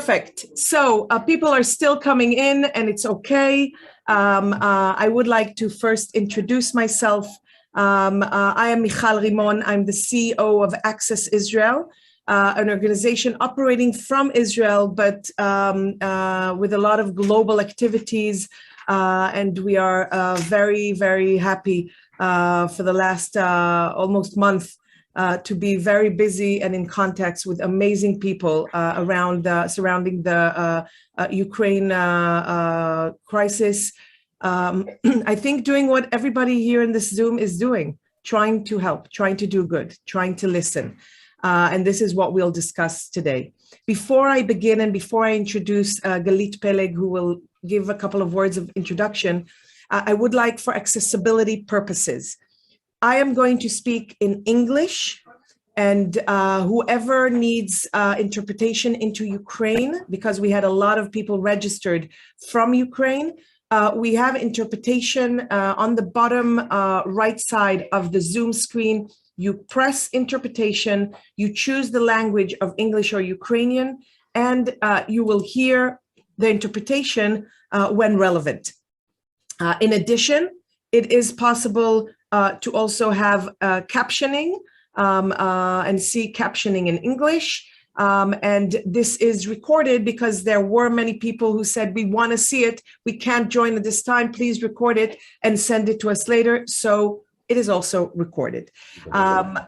Perfect. So people are still coming in, and it's okay. I would like to first introduce myself. I am Michal Rimon. I'm the CEO of Access Israel, an organization operating from Israel, but with a lot of global activities. And we are very, very happy for the last almost month to be very busy and in contact with amazing people around surrounding the Ukraine crisis. I think doing what everybody here in this Zoom is doing, trying to help, trying to do good, trying to listen. And this is what we'll discuss today. Before I begin and before I introduce Galit Peleg, who will give a couple of words of introduction, I would like, for accessibility purposes, I am going to speak in English, and whoever needs interpretation into Ukraine, because we had a lot of people registered from Ukraine, we have interpretation on the bottom right side of the Zoom screen. You press interpretation, you choose the language of English or Ukrainian, and you will hear the interpretation when relevant. In addition, it is possible to also have captioning and see captioning in English. And this is recorded because there were many people who said, we want to see it, we can't join at this time, please record it and send it to us later. So it is also recorded. And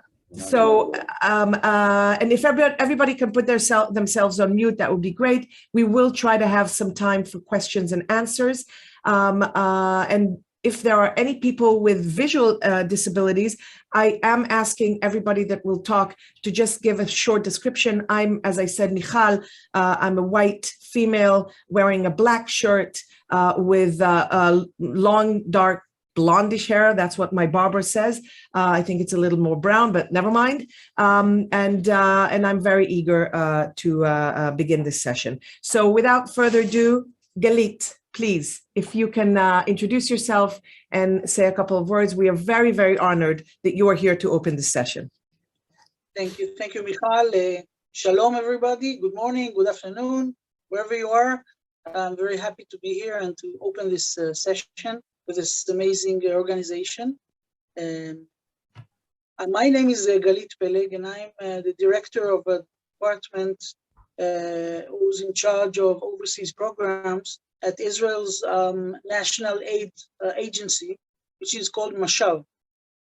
if everybody can put themselves on mute, that would be great. We will try to have some time for questions and answers. And if there are any people with visual disabilities, I am asking everybody that will talk to just give a short description. I'm, as I said, Michal. I'm a white female wearing a black shirt with long, dark, blondish hair. That's what my barber says. I think it's a little more brown, but never mind. And I'm very eager to begin this session. So without further ado, Galit, please, if you can introduce yourself and say a couple of words. We are very, very honored that you are here to open this session. Thank you, Michal. Shalom, everybody. Good morning, good afternoon, wherever you are. I'm very happy to be here and to open this session with this amazing organization. My name is Galit Peleg, and I'm the director of a department who's in charge of overseas programs at Israel's national aid agency, which is called Mashav.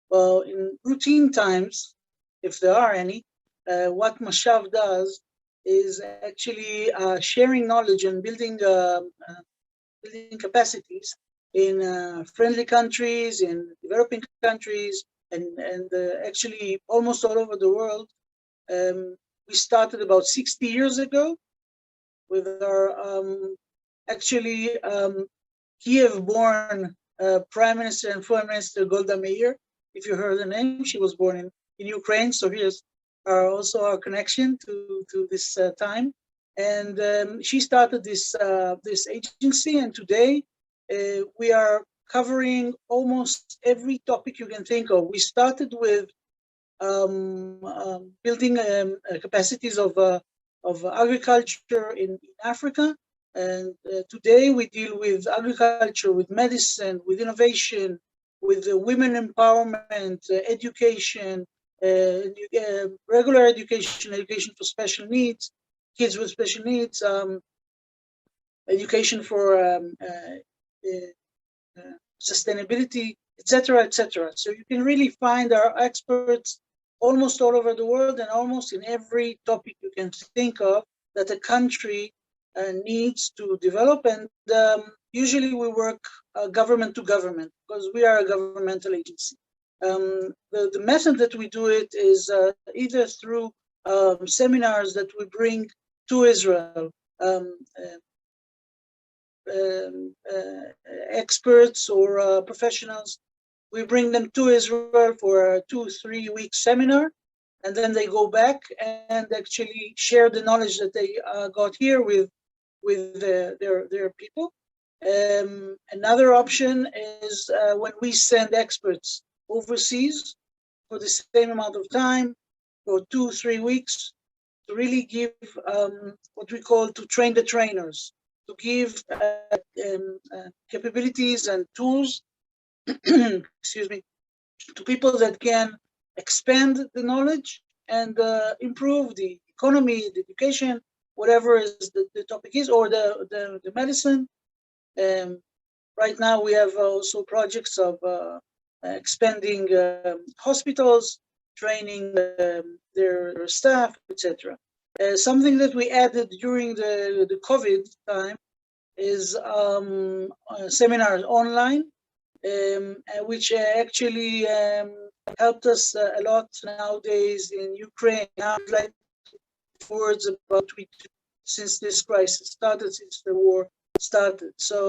Well, in routine times, if there are any, what Mashav does is actually sharing knowledge and building capacities in friendly countries, in developing countries, and actually almost all over the world. We started about 60 years ago with our Kiev-born Prime Minister and Foreign Minister Golda Meir. If you heard the name, she was born in Ukraine, so here's also our connection to this time. And she started this agency, and today we are covering almost every topic you can think of. We started with building capacities of agriculture in Africa. And today we deal with agriculture, with medicine, with innovation, with women empowerment, education, regular education, education for special needs, kids with special needs, education for sustainability, etc., etc. So you can really find our experts almost all over the world and almost in every topic you can think of that a country needs to develop. And usually we work government to government because we are a governmental agency. The method that we do it is either through seminars that we bring to Israel, experts or professionals. We bring them to Israel for a 2-3 week seminar, and then they go back and actually share the knowledge that they got here with their people. Another option is when we send experts overseas for the same amount of time, for 2-3 weeks, to really give what we call to train the trainers, to give capabilities and tools, excuse me, to people that can expand the knowledge and improve the economy, the education, whatever is the topic is, or the medicine. Right now we have also projects of expanding hospitals, training their staff, etc. Something that we added during the COVID time is seminars online, which actually helped us a lot nowadays in Ukraine. Now, like words about since this crisis started, since the war started. So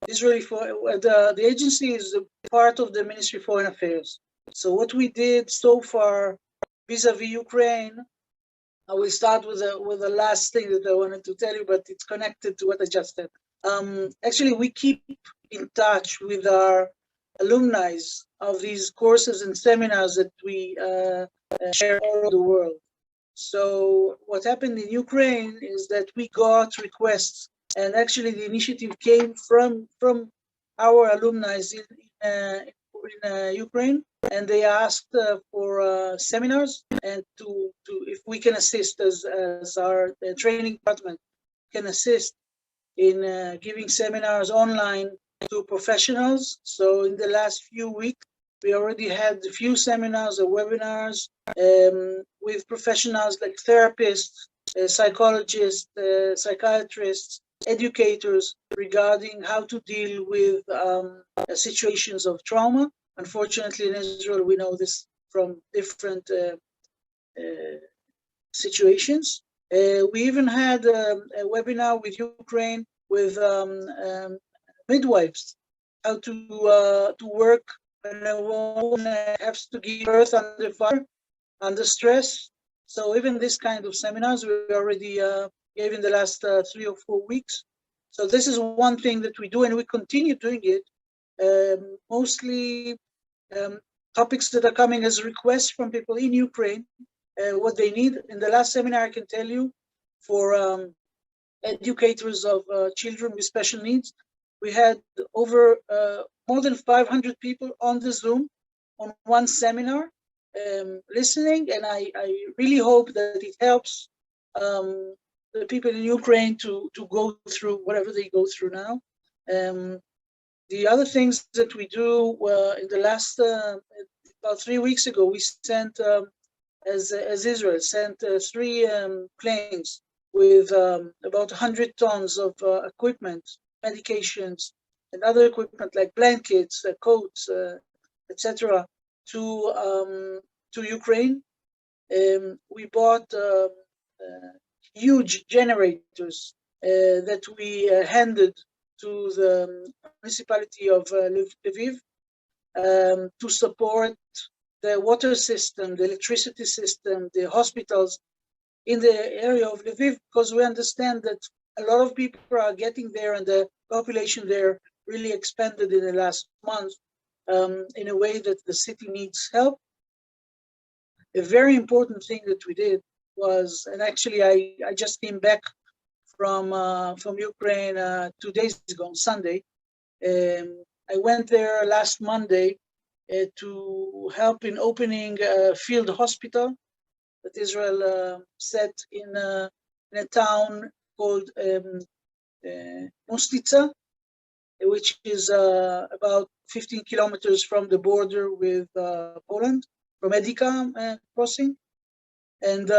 Israeli the agency is a part of the Ministry of Foreign Affairs. So what we did so far vis-a-vis Ukraine, I will start with the last thing that I wanted to tell you, but it's connected to what I just said. Actually, we keep in touch with our alumni of these courses and seminars that we share all over the world. So what happened in Ukraine is that we got requests, and actually the initiative came from our alumni in Ukraine, and they asked for seminars and to if we can assist as our training department can assist in giving seminars online to professionals. So in the last few weeks, we already had a few seminars or webinars with professionals like therapists, psychologists, psychiatrists, educators regarding how to deal with situations of trauma. Unfortunately, in Israel, we know this from different situations. We even had a webinar with Ukraine with midwives, how to work when a woman has to give birth under fire, under stress. So even this kind of seminars we already gave in the last 3 or 4 weeks. So this is one thing that we do, and we continue doing it. Mostly topics that are coming as requests from people in Ukraine, what they need. In the last seminar, I can tell you, for educators of children with special needs, we had over more than 500 people on the Zoom on one seminar listening, and I really hope that it helps the people in Ukraine to go through whatever they go through now. The other things that we do in the last about 3 weeks ago, we sent as Israel sent 3 planes with about 100 tons of equipment, medications, and other equipment like blankets, coats, etc., to Ukraine. We bought huge generators that we handed to the municipality of Lviv to support the water system, the electricity system, the hospitals in the area of Lviv, because we understand that a lot of people are getting there, and the population there really expanded in the last month in a way that the city needs help. A very important thing that we did was, and actually I just came back from Ukraine 2 days ago, on Sunday. I went there last Monday to help in opening a field hospital that Israel set in a town called Mostitsa, which is about 15 kilometers from the border with Poland, from Edika crossing. And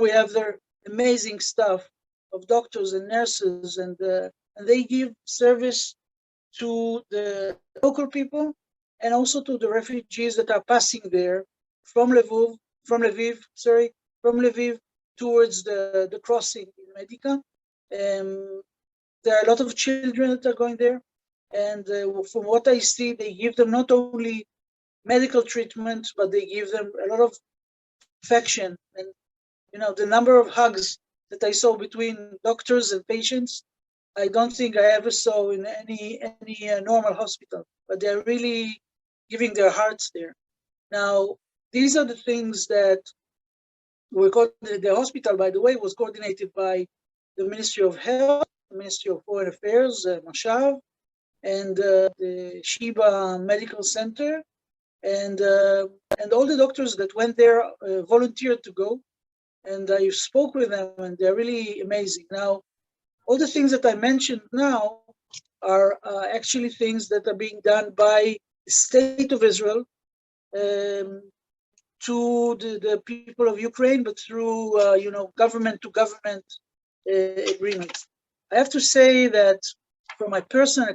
we have their amazing staff of doctors and nurses, and they give service to the local people and also to the refugees that are passing there from Lviv towards the crossing in Medica. There are a lot of children that are going there, and from what I see, they give them not only medical treatment, but they give them a lot of affection. And the number of hugs that I saw between doctors and patients, I don't think I ever saw in any normal hospital. But they're really giving their hearts there. Now, these are the things that the hospital, by the way, was coordinated by the Ministry of Health, the Ministry of Foreign Affairs, Mashav, and the Sheba Medical Center, and all the doctors that went there volunteered to go, and I spoke with them, and they're really amazing. Now, all the things that I mentioned now are actually things that are being done by the state of Israel to the people of Ukraine, but through government to government agreements. I have to say that from my personal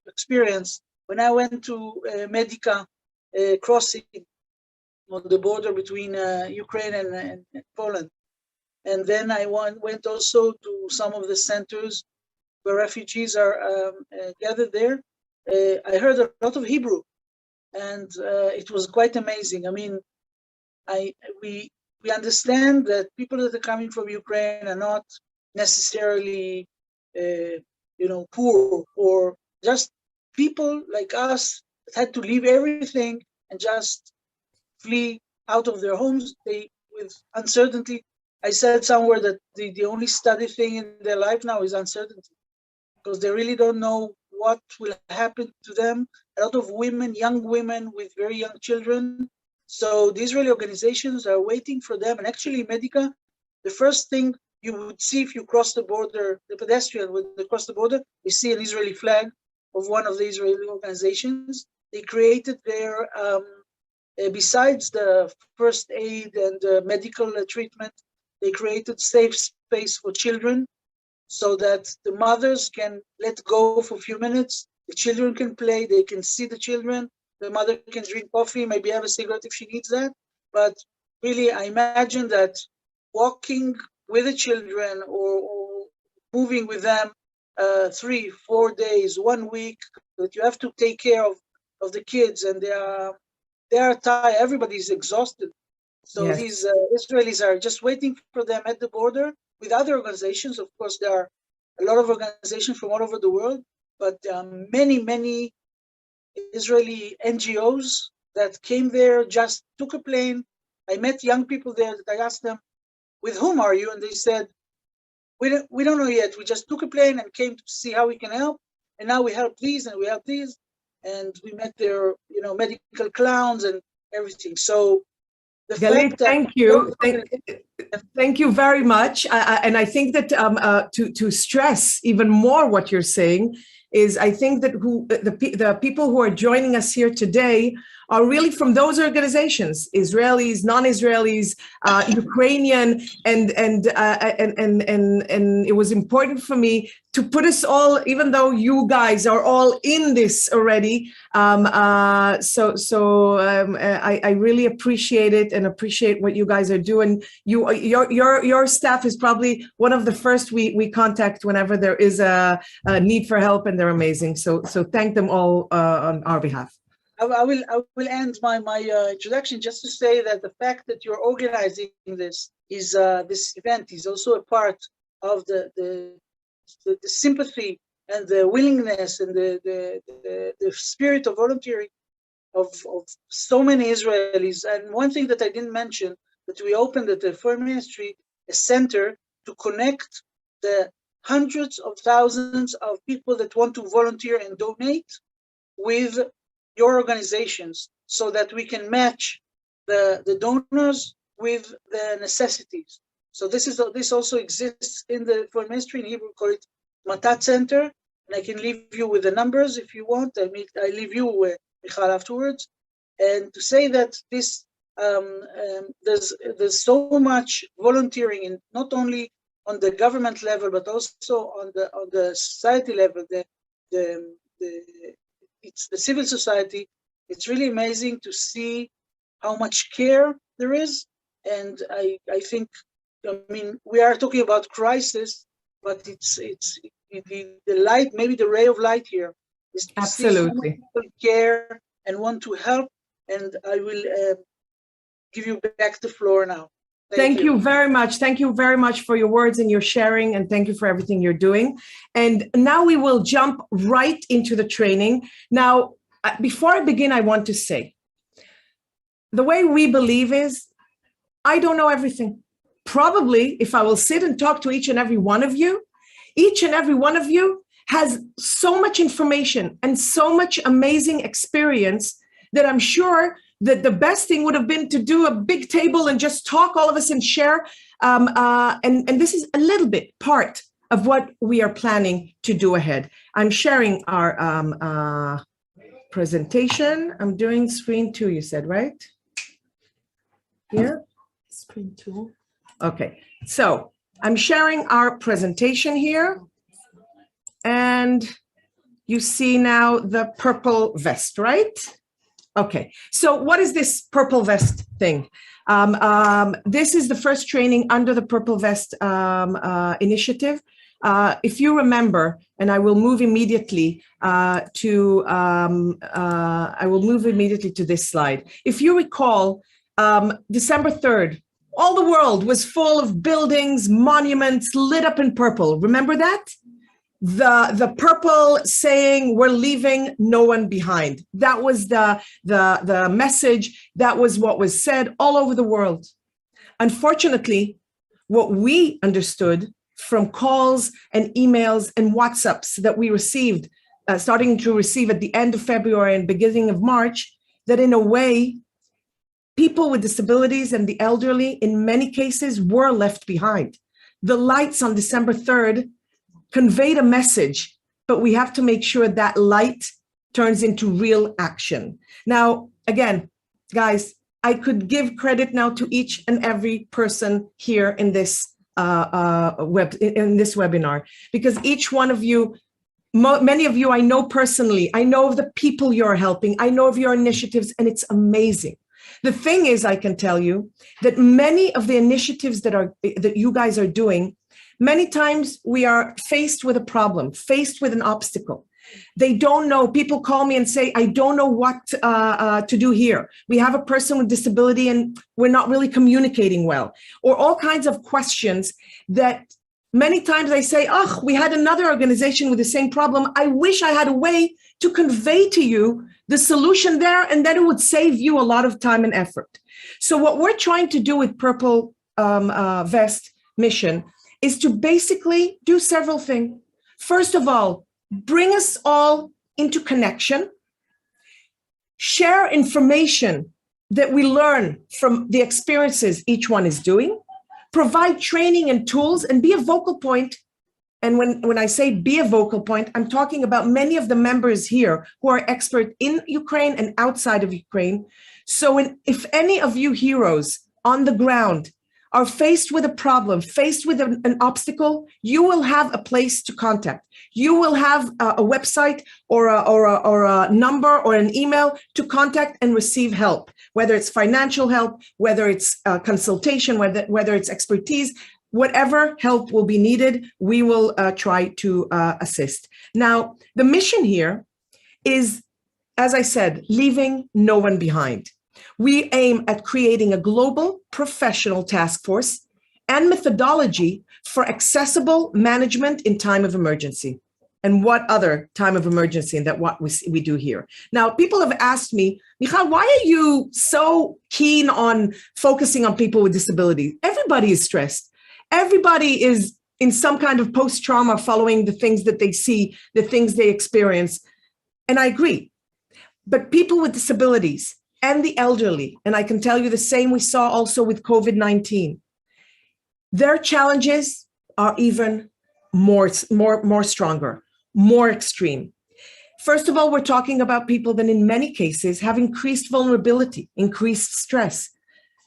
experience, when I went to Medica crossing on the border between Ukraine and Poland, and then I went also to some of the centers where refugees are gathered there, I heard a lot of Hebrew, and it was quite amazing. I mean, we understand that people that are coming from Ukraine are not necessarily poor, or just people like us that had to leave everything and just flee out of their homes. They, with uncertainty, I said somewhere that the only steady thing in their life now is uncertainty, because they really don't know what will happen to them. A lot of women, young women with very young children. So the Israeli organizations are waiting for them. And actually, Medica, the first thing you would see if you cross the border, the pedestrian, when they cross the border, they see an Israeli flag of one of the Israeli organizations. They created their, besides the first aid and medical treatment, they created safe space for children so that the mothers can let go for a few minutes. The children can play, they can see the children. The mother can drink coffee, maybe have a cigarette if she needs that. But really, I imagine that walking with the children or moving with them 3-4 days, 1 week, that you have to take care of the kids, and they are tired, everybody's exhausted. So yes, these Israelis are just waiting for them at the border with other organizations. Of course, there are a lot of organizations from all over the world, but many, many Israeli NGOs that came there, just took a plane. I met young people there that I asked them, with whom are you? And they said, we don't know yet. We just took a plane and came to see how we can help. And now we help these and we help these. And we met their, medical clowns and everything. So the Galit, fact that thank you. Thank you very much. And I think that to stress even more what you're saying is, I think that the people who are joining us here today are really from those organizations, Israelis, non-Israelis, Ukrainian, and it was important for me to put us all, even though you guys are all in this already. I really appreciate it and appreciate what you guys are doing. Your staff is probably one of the first we contact whenever there is a need for help, and they're amazing. So thank them all on our behalf. I will end my introduction just to say that the fact that you're organizing this event is also a part of the sympathy and the willingness and the spirit of volunteering of so many Israelis. And one thing that I didn't mention, that we opened at the Foreign Ministry a center to connect the hundreds of thousands of people that want to volunteer and donate with your organizations, so that we can match the donors with the necessities. So this also exists in the Foreign Ministry. In Hebrew, we call it Matat Center, and I can leave you with the numbers if you want. I leave you with Michal afterwards. And to say that this there's so much volunteering, in not only on the government level but also on the society level. It's the civil society. It's really amazing to see how much care there is. And I think, we are talking about crisis, but it's the light, maybe the ray of light here is to absolutely see people care and want to help. And I will give you back the floor now. Thank you very much. Thank you very much for your words and your sharing, and thank you for everything you're doing. And now we will jump right into the training. Now, before I begin, I want to say, the way we believe is, I don't know everything. probably if I will sit and talk to each and every one of you has so much information and so much amazing experience that I'm sure that the best thing would have been to do a big table and just talk all of us and share. And this is a little bit part of what we are planning to do ahead. I'm sharing our presentation. I'm doing screen 2, you said, right? Here? Screen 2. Okay, so I'm sharing our presentation here. And you see now the purple vest, right? Okay, so what is this purple vest thing? This is the first training under the Purple Vest initiative. If you remember, and I will move immediately to this slide. If you recall, December 3rd, all the world was full of buildings, monuments lit up in purple. Remember that? The purple saying, we're leaving no one behind. That was the message. That was what was said all over the world. Unfortunately, what we understood from calls and emails and WhatsApps that we received, starting to receive at the end of February and beginning of March, that in a way, people with disabilities and the elderly, in many cases, were left behind. The lights on December 3rd conveyed a message, but we have to make sure that light turns into real action. Now, again, guys, I could give credit now to each and every person here in this webinar, because each one of you, many of you I know personally, I know of the people you're helping, I know of your initiatives, and it's amazing. The thing is, I can tell you that many of the initiatives that you guys are doing, many times we are faced with a problem, faced with an obstacle. They don't know. People call me and say, I don't know what to do here. We have a person with disability and we're not really communicating well. Or all kinds of questions that many times I say, oh, we had another organization with the same problem. I wish I had a way to convey to you the solution there, and then it would save you a lot of time and effort. So what we're trying to do with Purple Vest Mission is to basically do several things. First of all, bring us all into connection, share information that we learn from the experiences each one is doing, provide training and tools, and be a vocal point. And when I say be a vocal point, I'm talking about many of the members here who are expert in Ukraine and outside of Ukraine. So if any of you heroes on the ground are faced with a problem, faced with an obstacle, you will have a place to contact. You will have a website or a number or an email to contact and receive help, whether it's financial help, whether it's consultation, whether it's expertise, whatever help will be needed, we will try to assist. Now, the mission here is, as I said, leaving no one behind. We aim at creating a global professional task force and methodology for accessible management in time of emergency. And what other time of emergency, and that what we do here. Now, people have asked me, Michal, why are you so keen on focusing on people with disabilities? Everybody is stressed. Everybody is in some kind of post-trauma following the things that they see, the things they experience. And I agree. But people with disabilities and the elderly, and I can tell you the same we saw also with COVID-19, their challenges are even more stronger, more extreme. First of all, we're talking about people that in many cases have increased vulnerability, increased stress.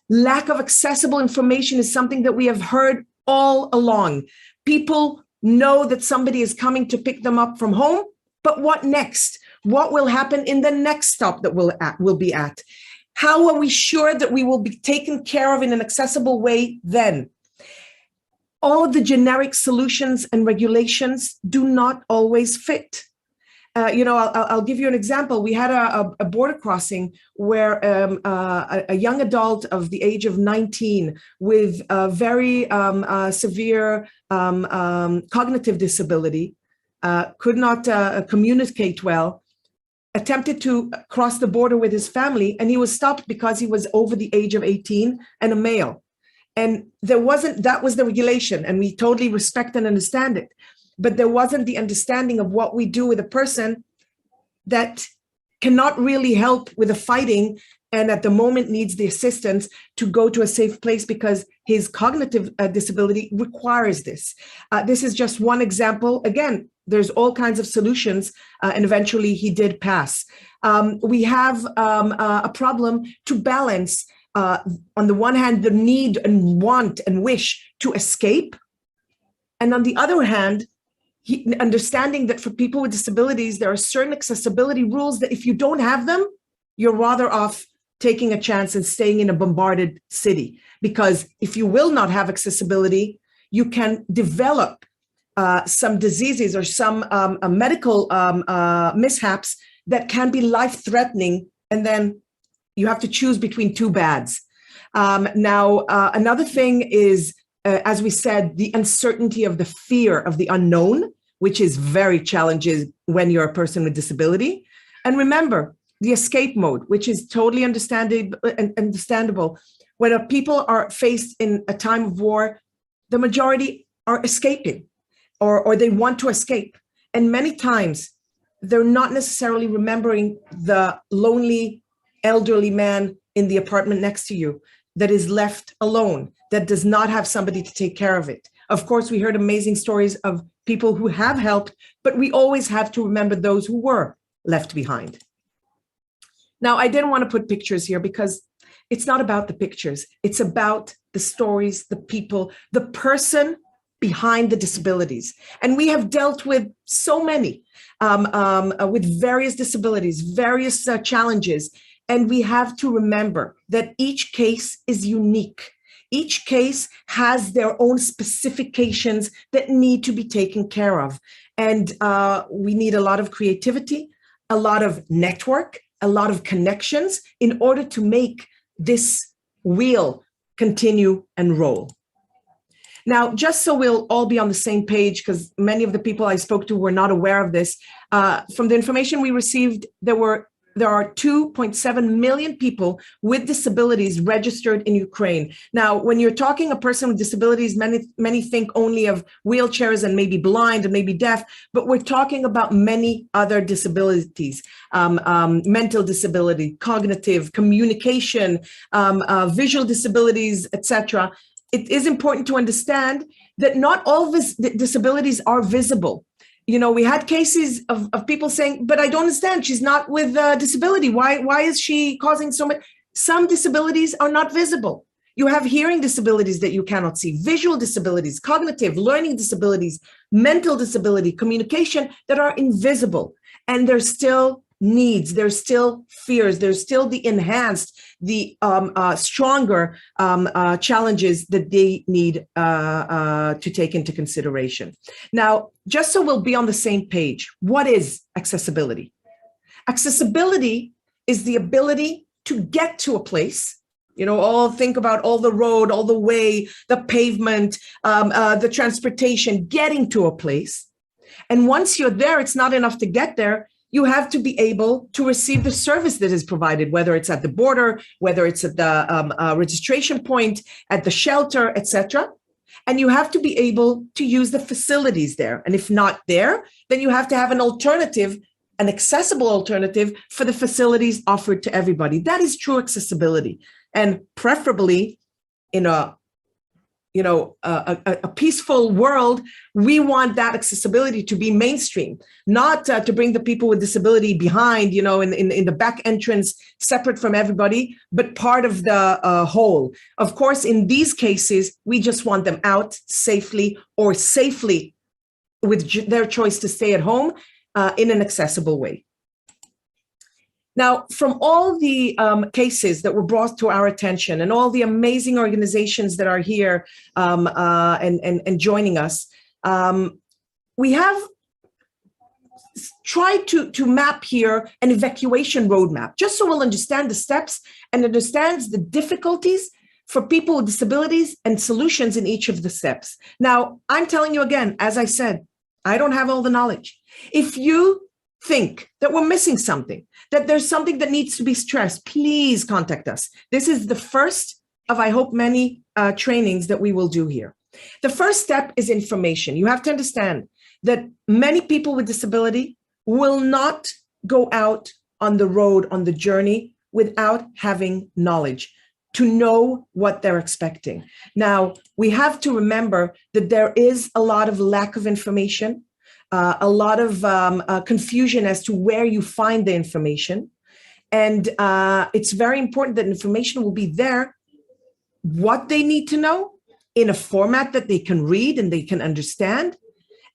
Lack of accessible information is something that we have heard all along. People know that somebody is coming to pick them up from home, but what next? What will happen in the next stop that we'll be at? How are we sure that we will be taken care of in an accessible way then? All of the generic solutions and regulations do not always fit. I'll give you an example. We had a border crossing where a young adult of the age of 19 with a very severe cognitive disability could not communicate well, attempted to cross the border with his family, and he was stopped because he was over the age of 18 and a male. And that was the regulation, and we totally respect and understand it. But there wasn't the understanding of what we do with a person that cannot really help with the fighting and at the moment needs the assistance to go to a safe place because his cognitive disability requires this. This is just one example. Again, there's all kinds of solutions, and eventually he did pass. We have a problem to balance, on the one hand, the need and want and wish to escape, and on the other hand, understanding that for people with disabilities, there are certain accessibility rules that if you don't have them, you're rather off taking a chance and staying in a bombarded city. Because if you will not have accessibility, you can develop some diseases or some medical mishaps that can be life-threatening, and then you have to choose between two bads. Another thing is, as we said, the uncertainty of the fear of the unknown, which is very challenging when you're a person with disability. And remember, the escape mode, which is totally understandable. When people are faced in a time of war, the majority are escaping, or they want to escape. And many times, they're not necessarily remembering the lonely elderly man in the apartment next to you that is left alone, that does not have somebody to take care of it. Of course, we heard amazing stories of people who have helped, but we always have to remember those who were left behind. Now, I didn't want to put pictures here because it's not about the pictures. It's about the stories, the people, the person behind the disabilities. And we have dealt with so many, with various disabilities, various challenges. And we have to remember that each case is unique. Each case has their own specifications that need to be taken care of. And we need a lot of creativity, a lot of network, a lot of connections in order to make this wheel continue and roll. Now, just so we'll all be on the same page, because many of the people I spoke to were not aware of this, from the information we received, there are 2.7 million people with disabilities registered in Ukraine. Now, when you're talking a person with disabilities, many think only of wheelchairs and maybe blind and maybe deaf, but we're talking about many other disabilities, mental disability, cognitive, communication, visual disabilities, etc. It is important to understand that not all disabilities are visible. You know, we had cases of people saying, but I don't understand, she's not with a disability. Why is she causing so much? Some disabilities are not visible. You have hearing disabilities that you cannot see, visual disabilities, cognitive, learning disabilities, mental disability, communication that are invisible. And there's still needs, there's still fears, there's still the enhanced, the stronger challenges that they need to take into consideration. Now, just so we'll be on the same page, what is accessibility? Accessibility is the ability to get to a place. You know, think about all the road, all the way, the pavement, the transportation, getting to a place. And once you're there, it's not enough to get there. You have to be able to receive the service that is provided, whether it's at the border, whether it's at the registration point, at the shelter, etc. And you have to be able to use the facilities there. And if not there, then you have to have an alternative, an accessible alternative for the facilities offered to everybody. That is true accessibility. And preferably in a peaceful world, we want that accessibility to be mainstream, not to bring the people with disability behind, you know, in the back entrance, separate from everybody, but part of the whole. Of course, in these cases, we just want them out safely or safely with their choice to stay at home in an accessible way. Now, from all the cases that were brought to our attention and all the amazing organizations that are here and joining us, we have tried to map here an evacuation roadmap, just so we'll understand the steps and understand the difficulties for people with disabilities and solutions in each of the steps. Now, I'm telling you again, as I said, I don't have all the knowledge. If you think that we're missing something, that there's something that needs to be stressed, please contact us. This is the first of, I hope, many trainings that we will do here. The first step is information. You have to understand that many people with disability will not go out on the road, on the journey, without having knowledge, to know what they're expecting. Now, we have to remember that there is a lot of lack of information, a lot of confusion as to where you find the information. And it's very important that information will be there, what they need to know, in a format that they can read and they can understand,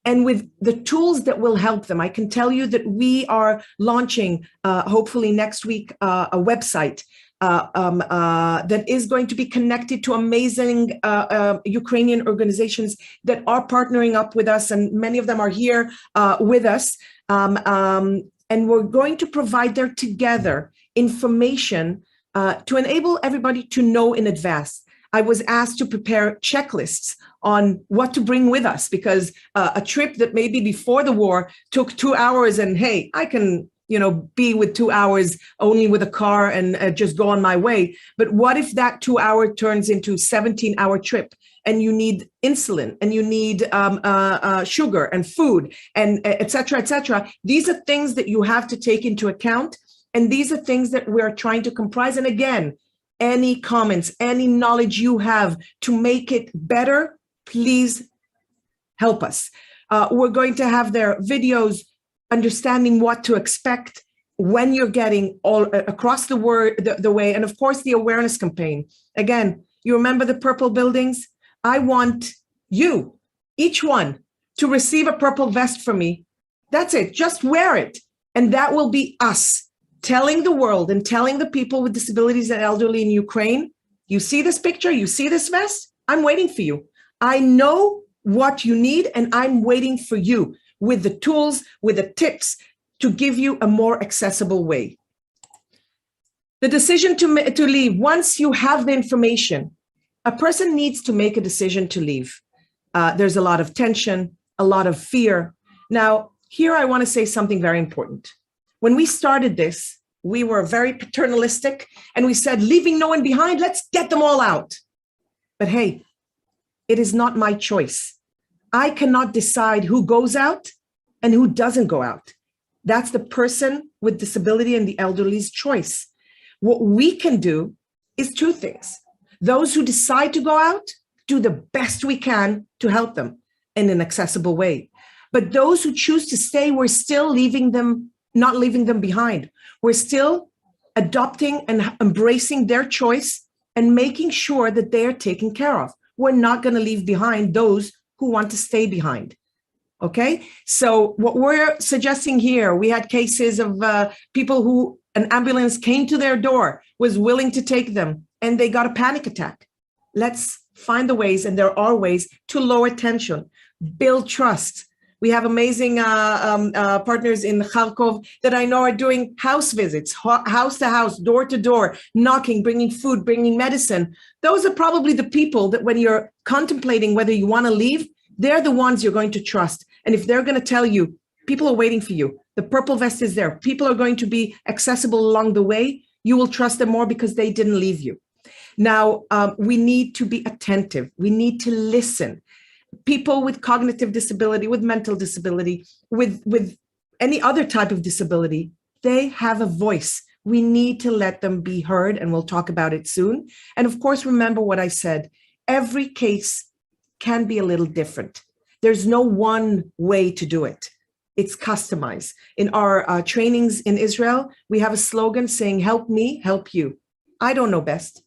and with the tools that will help them. I can tell you that we are launching, hopefully next week, a website that is going to be connected to amazing Ukrainian organizations that are partnering up with us, and many of them are here with us. And we're going to provide there together information to enable everybody to know in advance. I was asked to prepare checklists on what to bring with us, because a trip that maybe before the war took 2 hours, and hey, I can, be with 2 hours only with a car and just go on my way. But what if that 2 hour turns into 17-hour trip, and you need insulin, and you need sugar and food, and et cetera, et cetera? These are things that you have to take into account. And these are things that we're trying to comprise. And again, any comments, any knowledge you have to make it better, please help us. We're going to have their videos, understanding what to expect when you're getting all across the way. And of course, the awareness campaign. Again, you remember the purple buildings? I want you, each one, to receive a purple vest from me. That's it. Just wear it. And that will be us telling the world and telling the people with disabilities and elderly in Ukraine, you see this picture, you see this vest? I'm waiting for you. I know what you need, and I'm waiting for you with the tools, with the tips to give you a more accessible way. The decision to leave, once you have the information, a person needs to make a decision to leave. There's a lot of tension, a lot of fear. Now, here I want to say something very important. When we started this, we were very paternalistic, and we said, leaving no one behind, let's get them all out. But hey, it is not my choice. I cannot decide who goes out and who doesn't go out. That's the person with disability and the elderly's choice. What we can do is two things. Those who decide to go out, do the best we can to help them in an accessible way. But those who choose to stay, we're still not leaving them behind. We're still adopting and embracing their choice and making sure that they are taken care of. We're not going to leave behind those who want to stay behind. Okay? So what we're suggesting here, we had cases of people who an ambulance came to their door, was willing to take them, and they got a panic attack. Let's find the ways, and there are ways, to lower tension, build trust. We have amazing partners in Kharkov that I know are doing house visits, house to house, door to door, knocking, bringing food, bringing medicine. Those are probably the people that when you're contemplating whether you want to leave, they're the ones you're going to trust. And if they're going to tell you, people are waiting for you, the purple vest is there, people are going to be accessible along the way, you will trust them more because they didn't leave you. Now, we need to be attentive. We need to listen. People with cognitive disability, with mental disability, with any other type of disability, they have a voice. We need to let them be heard, and we'll talk about it soon. And of course, remember what I said, every case can be a little different. There's no one way to do it. It's customized. In our trainings in Israel, we have a slogan saying, help me, help you. I don't know best.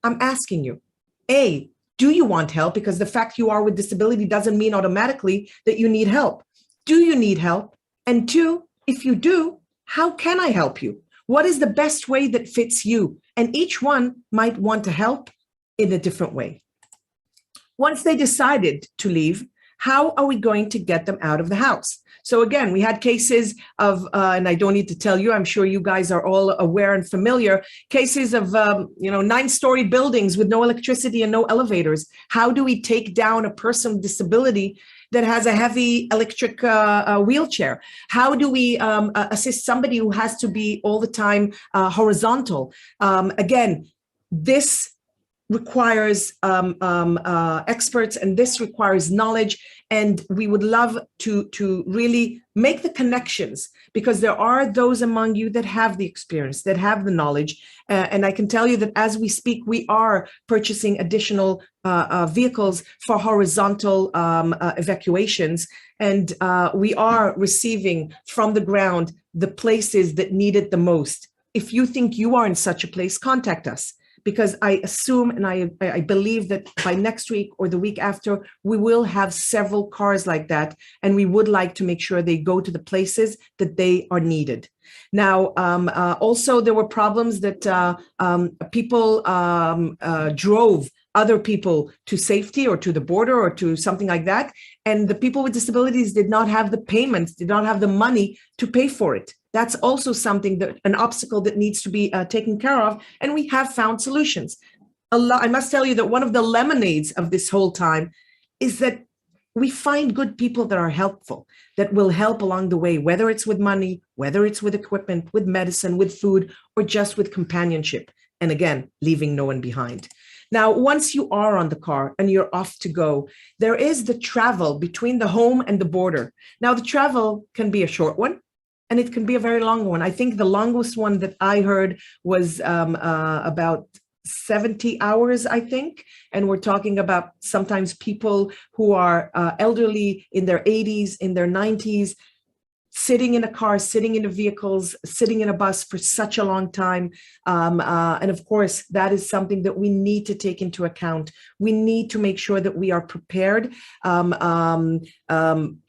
I'm asking you, A, do you want help? Because the fact you are with disability doesn't mean automatically that you need help. Do you need help? And two, if you do, how can I help you? What is the best way that fits you? And each one might want to help in a different way. Once they decided to leave, how are we going to get them out of the house? So again, we had cases of, and I don't need to tell you, I'm sure you guys are all aware and familiar, cases of, 9-story buildings with no electricity and no elevators. How do we take down a person with disability that has a heavy electric wheelchair? How do we assist somebody who has to be all the time horizontal? Again, this requires experts, and this requires knowledge. And we would love to really make the connections, because there are those among you that have the experience, that have the knowledge. And I can tell you that as we speak, we are purchasing additional vehicles for horizontal evacuations. And we are receiving from the ground the places that need it the most. If you think you are in such a place, contact us, because I assume and I believe that by next week or the week after, we will have several cars like that, and we would like to make sure they go to the places that they are needed. Now, also there were problems that people drove other people to safety or to the border or to something like that, and the people with disabilities did not have the payments, did not have the money to pay for it. That's also something, that an obstacle that needs to be taken care of, and we have found solutions. I must tell you that one of the lemonades of this whole time is that we find good people that are helpful, that will help along the way, whether it's with money, whether it's with equipment, with medicine, with food, or just with companionship. And again, leaving no one behind. Now, once you are on the car and you're off to go, there is the travel between the home and the border. Now, the travel can be a short one, and it can be a very long one. I think the longest one that I heard was about 70 hours, I think. And we're talking about sometimes people who are elderly, in their 80s, in their 90s, sitting in a car, sitting in the vehicles, sitting in a bus for such a long time. And of course, that is something that we need to take into account. We need to make sure that we are prepared.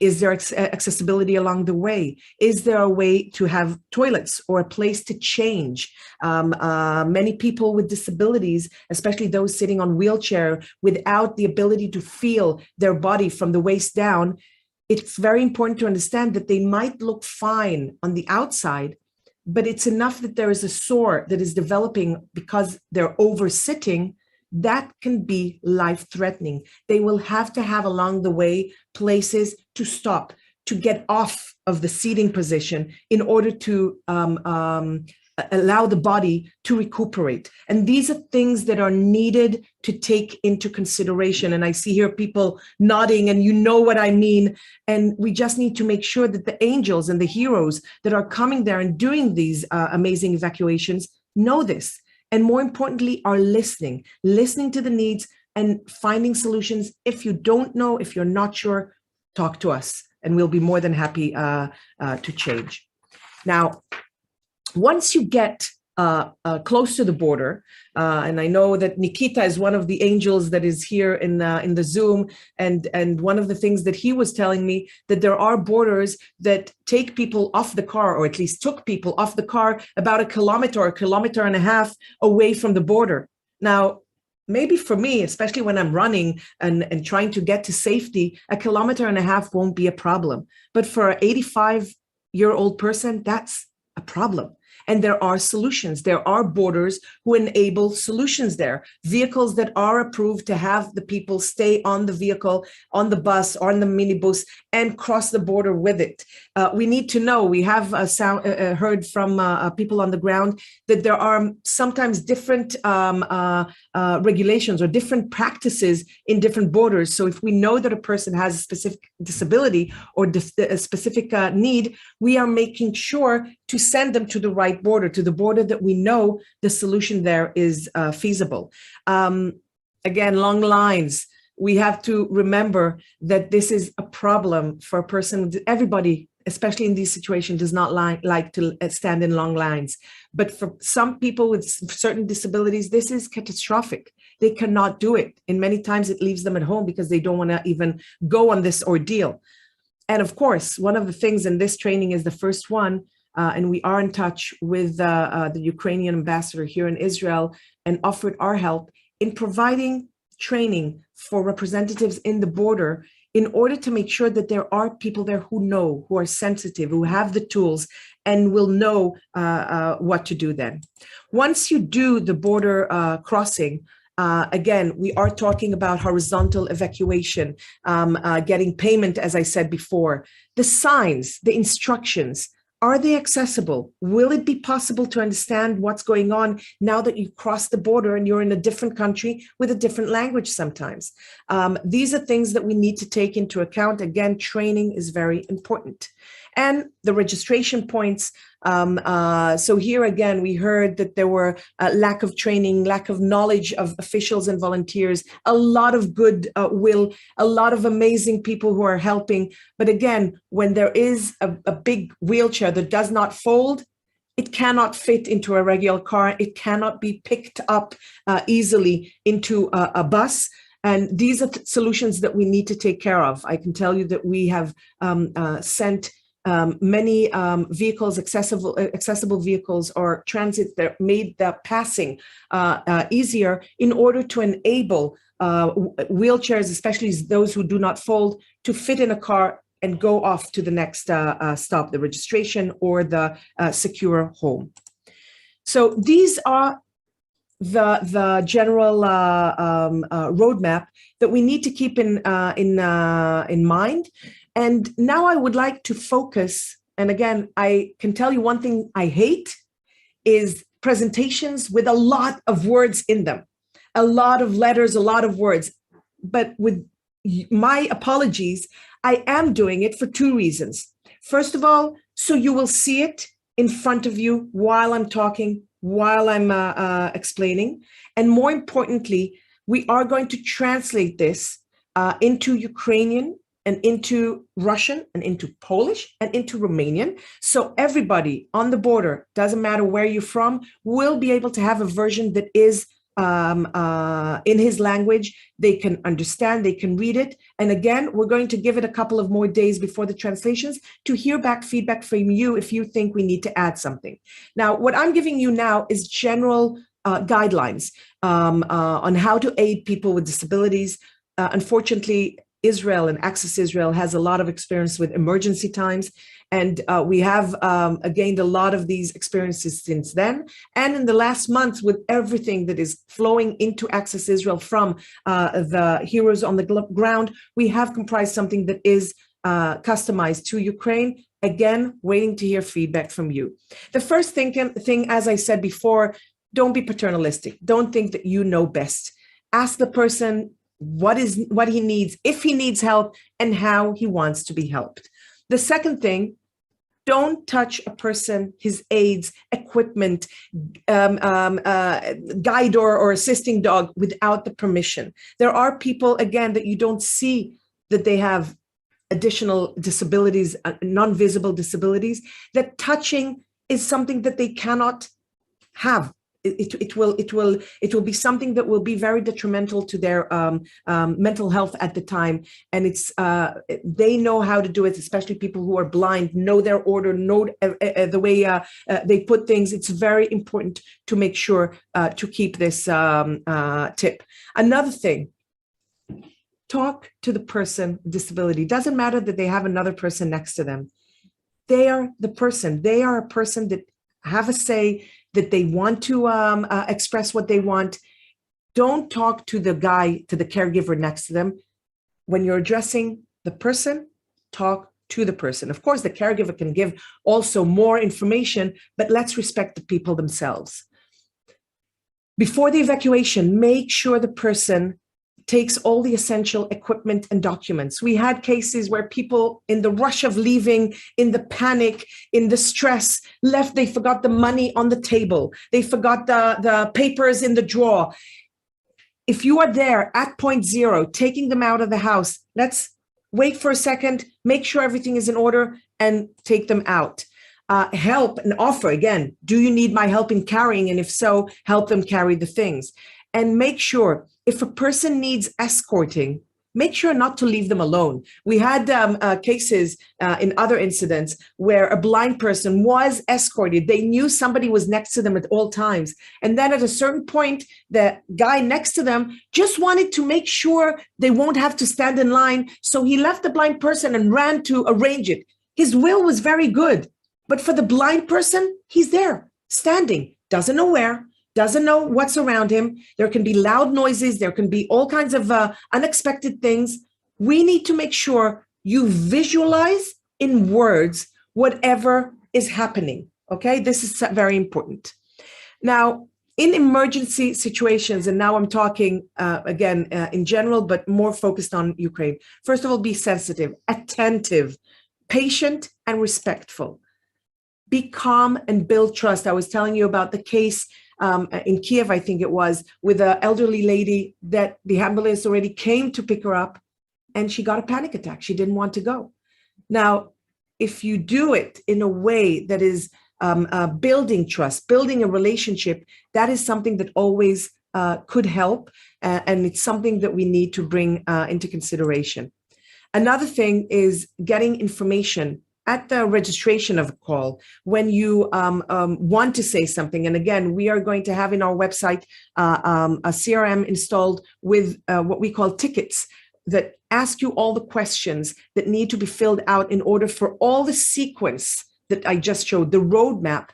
Is there accessibility along the way? Is there a way to have toilets or a place to change? Many people with disabilities, especially those sitting on wheelchair without the ability to feel their body from the waist down, it's very important to understand that they might look fine on the outside, but it's enough that there is a sore that is developing because they're over-sitting. That can be life-threatening. They will have to have along the way places to stop, to get off of the seating position in order to allow the body to recuperate. And these are things that are needed to take into consideration. And I see here people nodding, and you know what I mean. And we just need to make sure that the angels and the heroes that are coming there and doing these amazing evacuations know this. And more importantly, are listening to the needs and finding solutions. If you don't know, if you're not sure, talk to us, and we'll be more than happy to change. Now, once you get close to the border, and I know that Nikita is one of the angels that is here in the Zoom, and one of the things that he was telling me, that there are borders that take people off the car, or at least took people off the car about a kilometer and a half away from the border. Now, maybe for me, especially when I'm running and trying to get to safety, a kilometer and a half won't be a problem. But for an 85-year-old person, that's a problem. And there are solutions. There are borders who enable solutions there. Vehicles that are approved to have the people stay on the vehicle, on the bus or on the minibus, and cross the border with it. We need to know, we have heard from people on the ground that there are sometimes different regulations or different practices in different borders. So if we know that a person has a specific disability or a specific need, we are making sure to send them to the right border, to the border that we know the solution there is feasible. Again, long lines. We have to remember that this is a problem for a person. Everybody, especially in these situations, does not like to stand in long lines. But for some people with certain disabilities, this is catastrophic. They cannot do it. And many times it leaves them at home because they don't want to even go on this ordeal. And of course, one of the things in this training is the first one, and we are in touch with the Ukrainian ambassador here in Israel and offered our help in providing training for representatives in the border in order to make sure that there are people there who know, who are sensitive, who have the tools and will know what to do then. Once you do the border crossing, again, we are talking about horizontal evacuation, getting payment, as I said before. The signs, the instructions Are they accessible? Will it be possible to understand what's going on now that you cross the border and you're in a different country with a different language sometimes? These are things that we need to take into account. Again, training is very important. And the registration points. So here again, we heard that there were lack of training, lack of knowledge of officials and volunteers, a lot of good will, a lot of amazing people who are helping. But again, when there is a big wheelchair that does not fold, it cannot fit into a regular car. It cannot be picked up easily into a bus. And these are solutions that we need to take care of. I can tell you that we have sent many vehicles, accessible vehicles or transit that made the passing easier in order to enable wheelchairs, especially those who do not fold, to fit in a car and go off to the next stop, the registration or the secure home. So these are the general roadmap that we need to keep in mind. And now I would like to focus, and again, I can tell you one thing I hate is presentations with a lot of words in them, a lot of letters, a lot of words. But with my apologies, I am doing it for two reasons. First of all, so you will see it in front of you while I'm talking, while I'm explaining. And more importantly, we are going to translate this into Ukrainian and into Russian and into Polish and into Romanian. So everybody on the border, doesn't matter where you're from, will be able to have a version that is in his language. They can understand, they can read it. And again, we're going to give it a couple of more days before the translations to hear back feedback from you if you think we need to add something. Now, what I'm giving you now is general guidelines on how to aid people with disabilities. Unfortunately, Israel and Access Israel has a lot of experience with emergency times. And we have gained a lot of these experiences since then. And in the last months, with everything that is flowing into Access Israel from the heroes on the ground, we have comprised something that is customized to Ukraine. Again, waiting to hear feedback from you. The first thing, as I said before, don't be paternalistic. Don't think that you know best. Ask the person what he needs, if he needs help, and how he wants to be helped. The second thing, don't touch a person, his aids, equipment, guide or assisting dog without the permission. There are people, again, that you don't see that they have additional disabilities, non-visible disabilities, that touching is something that they cannot have. It will be something that will be very detrimental to their mental health at the time. And it's they know how to do it, especially people who are blind, know their order, know the way they put things. It's very important to make sure to keep this tip. Another thing, talk to the person with disability. Doesn't matter that they have another person next to them. They are the person. They are a person that have a say, that they want to express what they want. Don't talk to the guy, to the caregiver next to them. When you're addressing the person, talk to the person. Of course, the caregiver can give also more information, but let's respect the people themselves. Before the evacuation, make sure the person takes all the essential equipment and documents. We had cases where people, in the rush of leaving, in the panic, in the stress, left, they forgot the money on the table. They forgot the papers in the drawer. If you are there at point zero, taking them out of the house, let's wait for a second, make sure everything is in order, and take them out. Help and offer, again, do you need my help in carrying? And if so, help them carry the things. And make sure, if a person needs escorting, make sure not to leave them alone. We had cases in other incidents where a blind person was escorted. They knew somebody was next to them at all times. And then at a certain point, the guy next to them just wanted to make sure they won't have to stand in line. So he left the blind person and ran to arrange it. His will was very good. But for the blind person, he's there, standing, doesn't know where, doesn't know what's around him. There can be loud noises. There can be all kinds of unexpected things. We need to make sure you visualize in words whatever is happening. Okay, this is very important. Now, in emergency situations, and now I'm talking again in general, but more focused on Ukraine. First of all, be sensitive, attentive, patient, and respectful. Be calm and build trust. I was telling you about the case in Kiev, I think it was, with an elderly lady that the ambulance already came to pick her up, and she got a panic attack. She didn't want to go. Now, if you do it in a way that is building trust, building a relationship, that is something that always could help, and it's something that we need to bring into consideration. Another thing is getting information at the registration of a call when you want to say something. And again, we are going to have in our website a CRM installed with what we call tickets that ask you all the questions that need to be filled out in order for all the sequence that I just showed, the roadmap.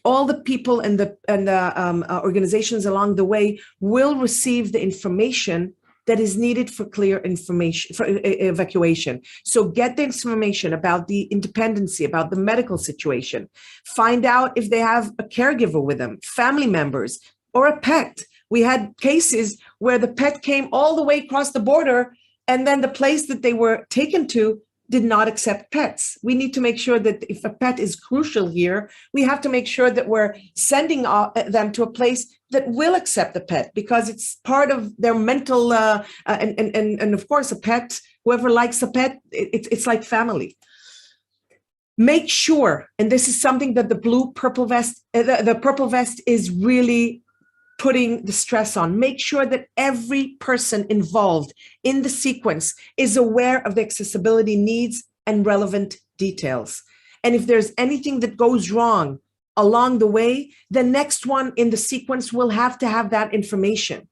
All the people and the organizations along the way will receive the information that is needed for clear information, for evacuation. So get the information about the independency, about the medical situation. Find out if they have a caregiver with them, family members, or a pet. We had cases where the pet came all the way across the border, and then the place that they were taken to did not accept pets. We need to make sure that if a pet is crucial here, we have to make sure that we're sending them to a place that will accept the pet, because it's part of their mental, and of course, a pet, whoever likes a pet, it's like family. Make sure, and this is something that the purple vest is really putting the stress on, make sure that every person involved in the sequence is aware of the accessibility needs and relevant details. And if there's anything that goes wrong along the way, the next one in the sequence will have to have that information.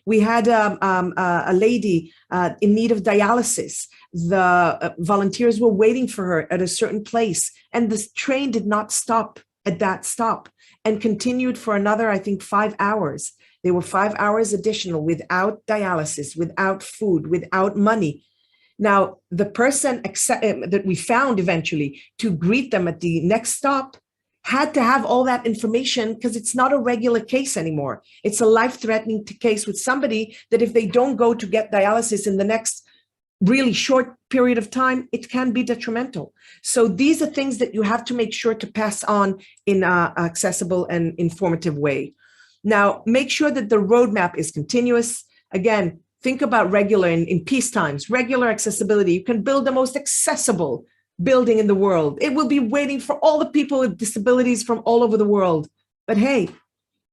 We had a lady in need of dialysis. The volunteers were waiting for her at a certain place, and the train did not stop at that stop and continued for another, I think, 5 hours. They were 5 hours additional without dialysis, without food, without money. Now, the person that we found eventually to greet them at the next stop had to have all that information, because it's not a regular case anymore. It's a life-threatening case with somebody that if they don't go to get dialysis in the next really short period of time, it can be detrimental. So these are things that you have to make sure to pass on in an accessible and informative way. Now, make sure that the roadmap is continuous. Again, think about regular in peace times, regular accessibility. You can build the most accessible building in the world. It will be waiting for all the people with disabilities from all over the world. But hey,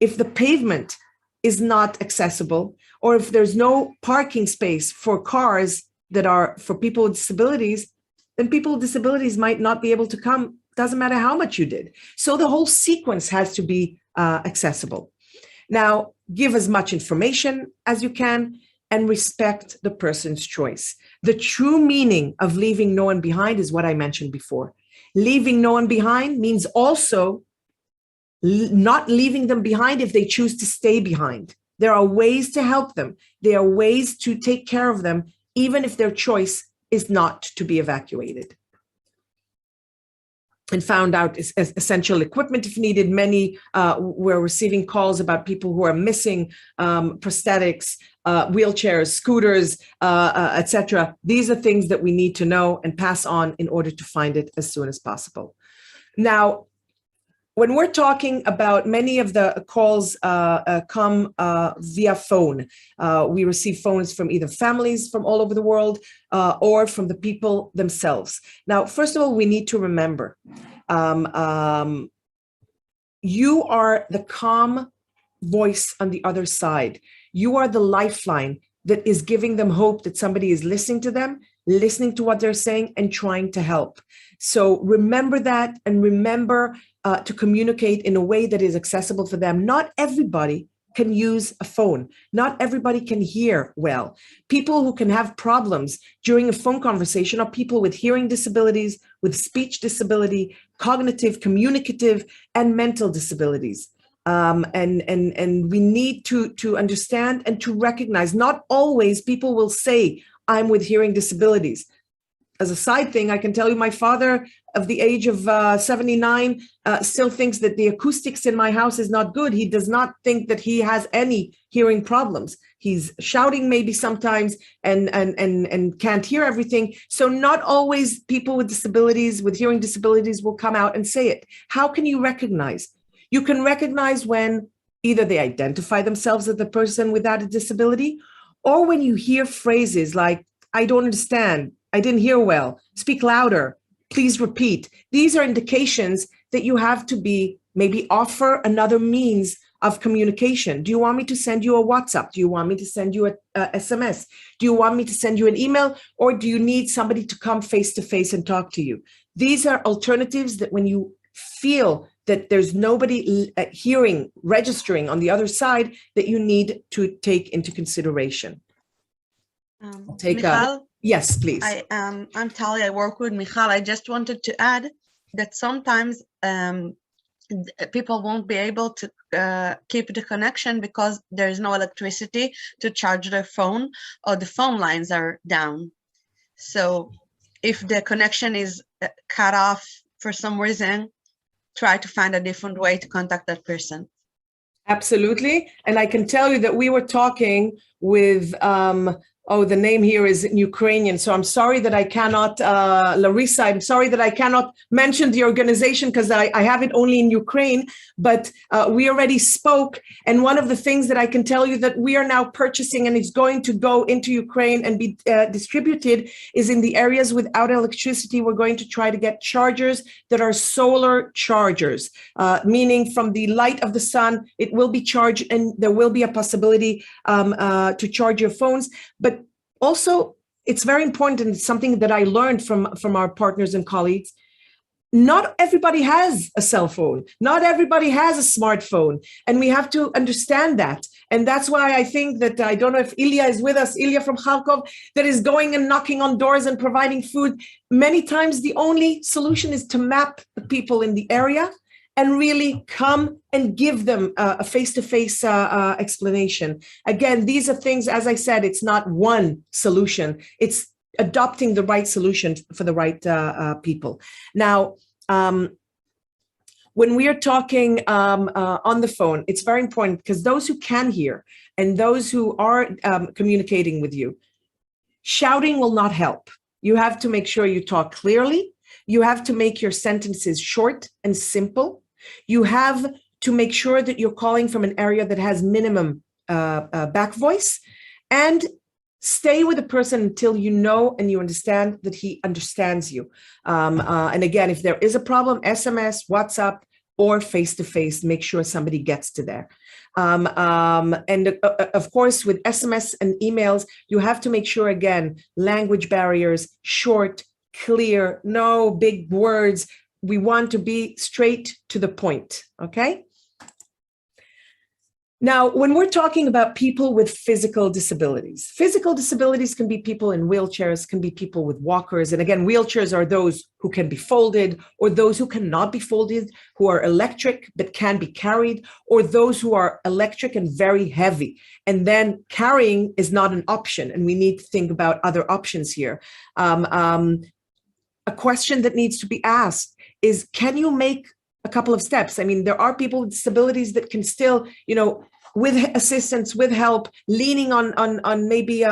if the pavement is not accessible, or if there's no parking space for cars that are for people with disabilities, then people with disabilities might not be able to come. Doesn't matter how much you did. So the whole sequence has to be accessible. Now, give as much information as you can and respect the person's choice. The true meaning of leaving no one behind is what I mentioned before. Leaving no one behind means also not leaving them behind if they choose to stay behind. There are ways to help them. There are ways to take care of them, even if their choice is not to be evacuated. And found out essential equipment if needed. Many were receiving calls about people who are missing prosthetics, wheelchairs, scooters, etc. These are things that we need to know and pass on in order to find it as soon as possible. Now, when we're talking about many of the calls come via phone, we receive phones from either families from all over the world or from the people themselves. Now, first of all, we need to remember, you are the calm voice on the other side. You are the lifeline that is giving them hope that somebody is listening to them, listening to what they're saying, and trying to help. So remember that, and remember to communicate in a way that is accessible for them. Not everybody can use a phone. Not everybody can hear well. People who can have problems during a phone conversation are people with hearing disabilities, with speech disability, cognitive, communicative, and mental disabilities. And we need to understand and to recognize, not always people will say, I'm with hearing disabilities. as a side thing, I can tell you my father of the age of 79 still thinks that the acoustics in my house is not good. He does not think that he has any hearing problems. He's shouting maybe sometimes and can't hear everything. So not always people with disabilities, with hearing disabilities will come out and say it. How can you recognize? You can recognize when either they identify themselves as the person without a disability, or when you hear phrases like, I don't understand, I didn't hear well, speak louder, please repeat. These are indications that you have to be, maybe offer another means of communication. Do you want me to send you a WhatsApp? Do you want me to send you a SMS? Do you want me to send you an email? Or do you need somebody to come face to face and talk to you? These are alternatives that when you feel that there's nobody hearing, registering on the other side, that you need to take into consideration. Yes, please. I'm Tali. I work with Michal. I just wanted to add that sometimes people won't be able to keep the connection because there is no electricity to charge their phone, or the phone lines are down. So if the connection is cut off for some reason, try to find a different way to contact that person. Absolutely. And I can tell you that we were talking with the name here is in Ukrainian. So I'm sorry that I cannot, Larisa, I'm sorry that I cannot mention the organization because I have it only in Ukraine, but we already spoke. And one of the things that I can tell you that we are now purchasing and it's going to go into Ukraine and be distributed is in the areas without electricity. We're going to try to get chargers that are solar chargers, meaning from the light of the sun, it will be charged and there will be a possibility to charge your phones. But also, it's very important, and it's something that I learned from our partners and colleagues. Not everybody has a cell phone. Not everybody has a smartphone. And we have to understand that. And that's why I think that, I don't know if Ilya is with us, Ilya from Kharkov, that is going and knocking on doors and providing food. Many times the only solution is to map the people in the area and really come and give them a face-to-face explanation. Again, these are things, as I said, it's not one solution. It's adopting the right solution for the right people. Now, when we are talking on the phone, it's very important because those who can hear and those who are communicating with you, shouting will not help. You have to make sure you talk clearly. You have to make your sentences short and simple. You have to make sure that you're calling from an area that has minimum back voice, and stay with the person until you know and you understand that he understands you. And again, if there is a problem, SMS, WhatsApp, or face-to-face, make sure somebody gets to there. And of course, with SMS and emails, you have to make sure, again, language barriers, short, clear, no big words. We want to be straight to the point, okay? Now, when we're talking about people with physical disabilities can be people in wheelchairs, can be people with walkers. And again, wheelchairs are those who can be folded, or those who cannot be folded, who are electric but can be carried, or those who are electric and very heavy. And then carrying is not an option, and we need to think about other options here. A question that needs to be asked is, can you make a couple of steps? I mean, there are people with disabilities that can still, with assistance, with help, leaning on maybe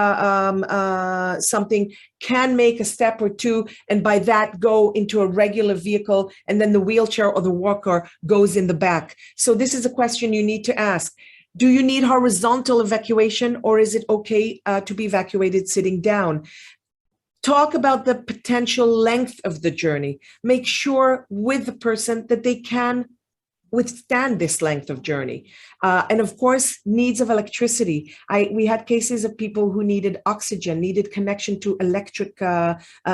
something, can make a step or two, and by that go into a regular vehicle, and then the wheelchair or the walker goes in the back. So this is a question you need to ask. Do you need horizontal evacuation, or is it okay to be evacuated sitting down? Talk about the potential length of the journey. Make sure with the person that they can withstand this length of journey. And of course, needs of electricity. We had cases of people who needed oxygen, needed connection to electric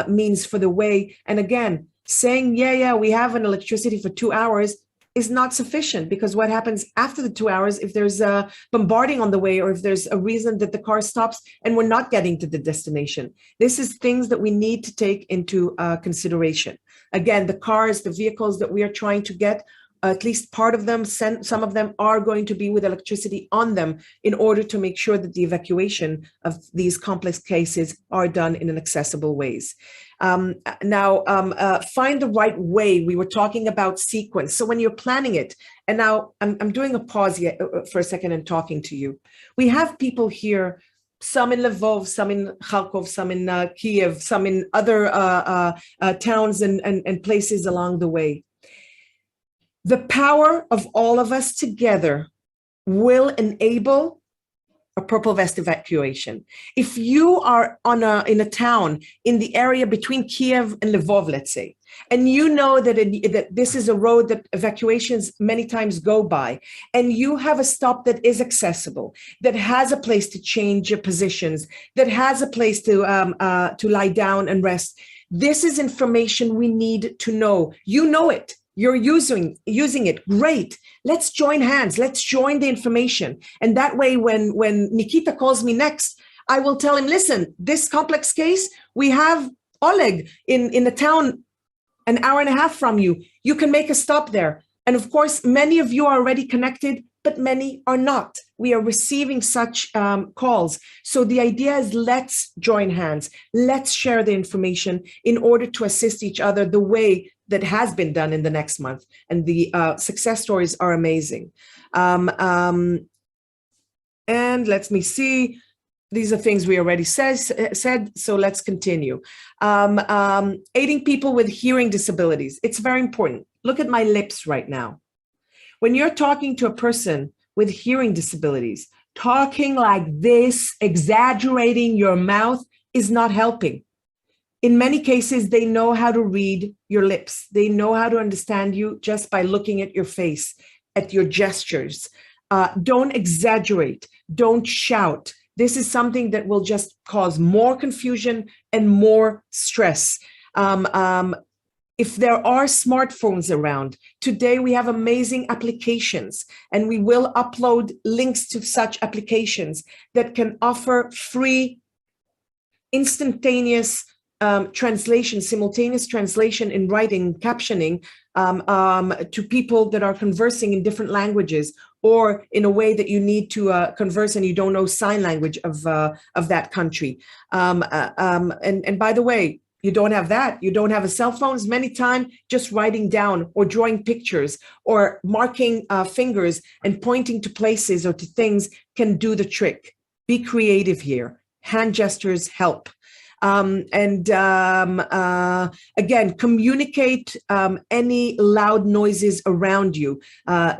means for the way. And again, saying, yeah, we have an electricity for 2 hours is not sufficient, because what happens after the 2 hours, if there's a bombarding on the way, or if there's a reason that the car stops and we're not getting to the destination? This is things that we need to take into consideration. Again, the cars, the vehicles that we are trying to get at least part of them, some of them are going to be with electricity on them in order to make sure that the evacuation of these complex cases are done in an accessible ways. Now, find the right way. We were talking about sequence. So when you're planning it, and now I'm doing a pause here for a second and talking to you. We have people here, some in Lvov, some in Kharkov, some in Kiev, some in other towns and places along the way. The power of all of us together will enable a purple vest evacuation. If you are in a town in the area between Kiev and Lvov, let's say, and you know that this is a road that evacuations many times go by, and you have a stop that is accessible, that has a place to change your positions, that has a place to lie down and rest, this is information we need to know. You know it. You're using it. Great. Let's join hands. Let's join the information. And that way, when Nikita calls me next, I will tell him, listen, this complex case, we have Oleg in the town an hour and a half from you. You can make a stop there. And of course, many of you are already connected, but many are not. We are receiving such calls. So the idea is, let's join hands. Let's share the information in order to assist each other the way that has been done in the next month. And the success stories are amazing. And let me see. These are things we already said, so let's continue. Aiding people with hearing disabilities. It's very important. Look at my lips right now. When you're talking to a person with hearing disabilities, talking like this, exaggerating your mouth is not helping. In many cases, they know how to read your lips. They know how to understand you just by looking at your face, at your gestures. Don't exaggerate. Don't shout. This is something that will just cause more confusion and more stress. If there are smartphones around, today we have amazing applications, and we will upload links to such applications that can offer free, instantaneous translation, simultaneous translation in writing, captioning to people that are conversing in different languages, or in a way that you need to converse and you don't know sign language of that country. And by the way, you don't have that. You don't have a cell phone. Many times, just writing down or drawing pictures or marking fingers and pointing to places or to things can do the trick. Be creative here. Hand gestures help. Again, communicate any loud noises around you.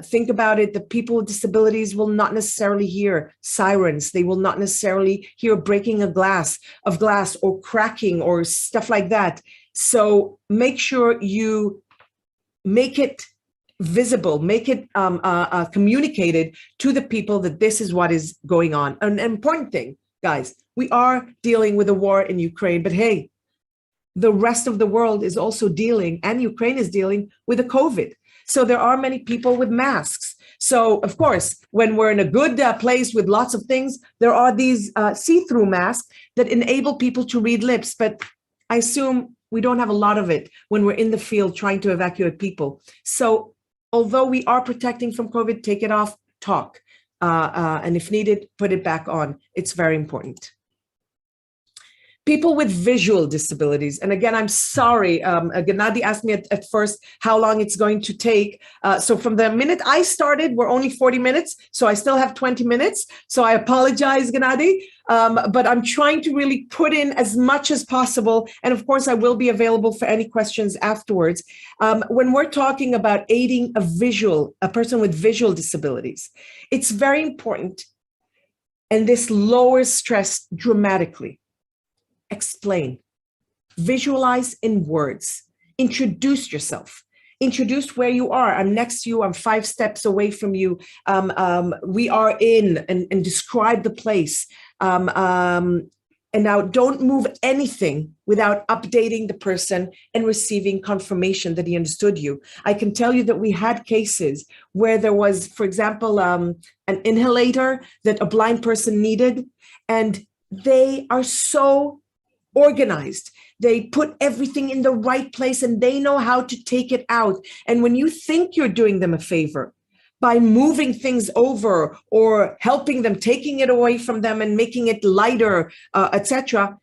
Think about it, the people with disabilities will not necessarily hear sirens. They will not necessarily hear breaking of glass or cracking or stuff like that. So make sure you make it visible, make it communicated to the people that this is what is going on. An important thing, guys, we are dealing with a war in Ukraine, but hey, the rest of the world is also dealing, and Ukraine is dealing with a COVID. So there are many people with masks. So of course, when we're in a good place with lots of things, there are these see-through masks that enable people to read lips. But I assume we don't have a lot of it when we're in the field trying to evacuate people. So although we are protecting from COVID, take it off, talk. And if needed, put it back on. It's very important. People with visual disabilities. And again, I'm sorry, Gennady asked me at first how long it's going to take. So from the minute I started, we're only 40 minutes. So I still have 20 minutes. So I apologize, Gennady. But I'm trying to really put in as much as possible. And of course, I will be available for any questions afterwards. When we're talking about aiding a person with visual disabilities, it's very important. And this lowers stress dramatically. Explain, visualize in words, introduce yourself, introduce where you are. I'm next to you, I'm 5 steps away from you. We are in, and describe the place. And now don't move anything without updating the person and receiving confirmation that he understood you. I can tell you that we had cases where there was, for example, an inhalator that a blind person needed, and they are so organized. They put everything in the right place and they know how to take it out. And when you think you're doing them a favor by moving things over or helping them, taking it away from them and making it lighter, etc.,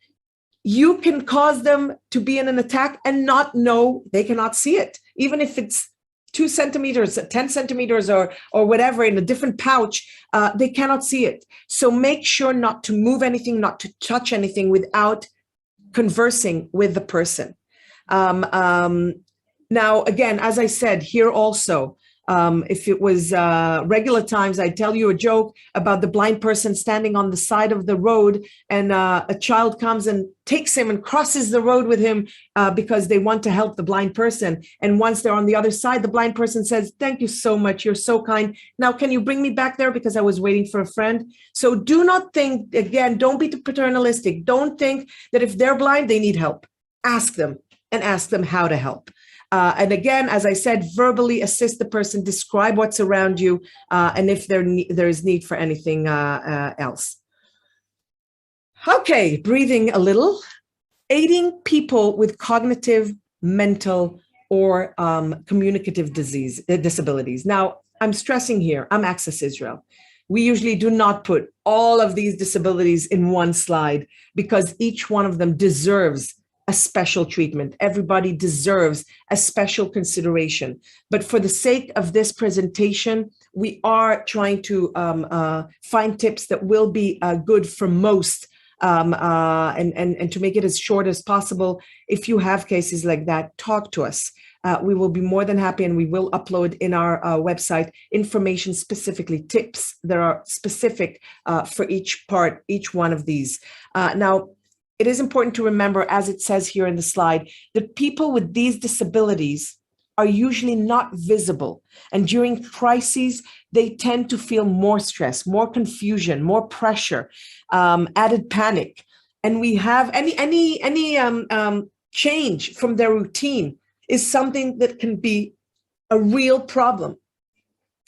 you can cause them to be in an attack and not know, they cannot see it. Even if it's 2 centimeters, 10 centimeters, or whatever in a different pouch, they cannot see it. So make sure not to move anything, not to touch anything without conversing with the person. Now, again, as I said, here also, if it was regular times, I'd tell you a joke about the blind person standing on the side of the road, and a child comes and takes him and crosses the road with him because they want to help the blind person. And once they're on the other side, the blind person says, "Thank you so much. You're so kind. Now, can you bring me back there because I was waiting for a friend?" So do not think, again, don't be paternalistic. Don't think that if they're blind, they need help. Ask them and ask them how to help. And again, as I said, verbally assist the person, describe what's around you, and if there is need for anything else. Okay, breathing a little. Aiding people with cognitive, mental, or communicative disabilities. Now, I'm stressing here, I'm Access Israel. We usually do not put all of these disabilities in one slide because each one of them deserves a special treatment. Everybody deserves a special consideration. But for the sake of this presentation, we are trying to find tips that will be good for most, and to make it as short as possible. If you have cases like that, talk to us. We will be more than happy, and we will upload in our website information, specifically tips that are specific for each part, each one of these. Now, it is important to remember, as it says here in the slide, that people with these disabilities are usually not visible. And during crises, they tend to feel more stress, more confusion, more pressure, added panic. And we have any change from their routine is something that can be a real problem.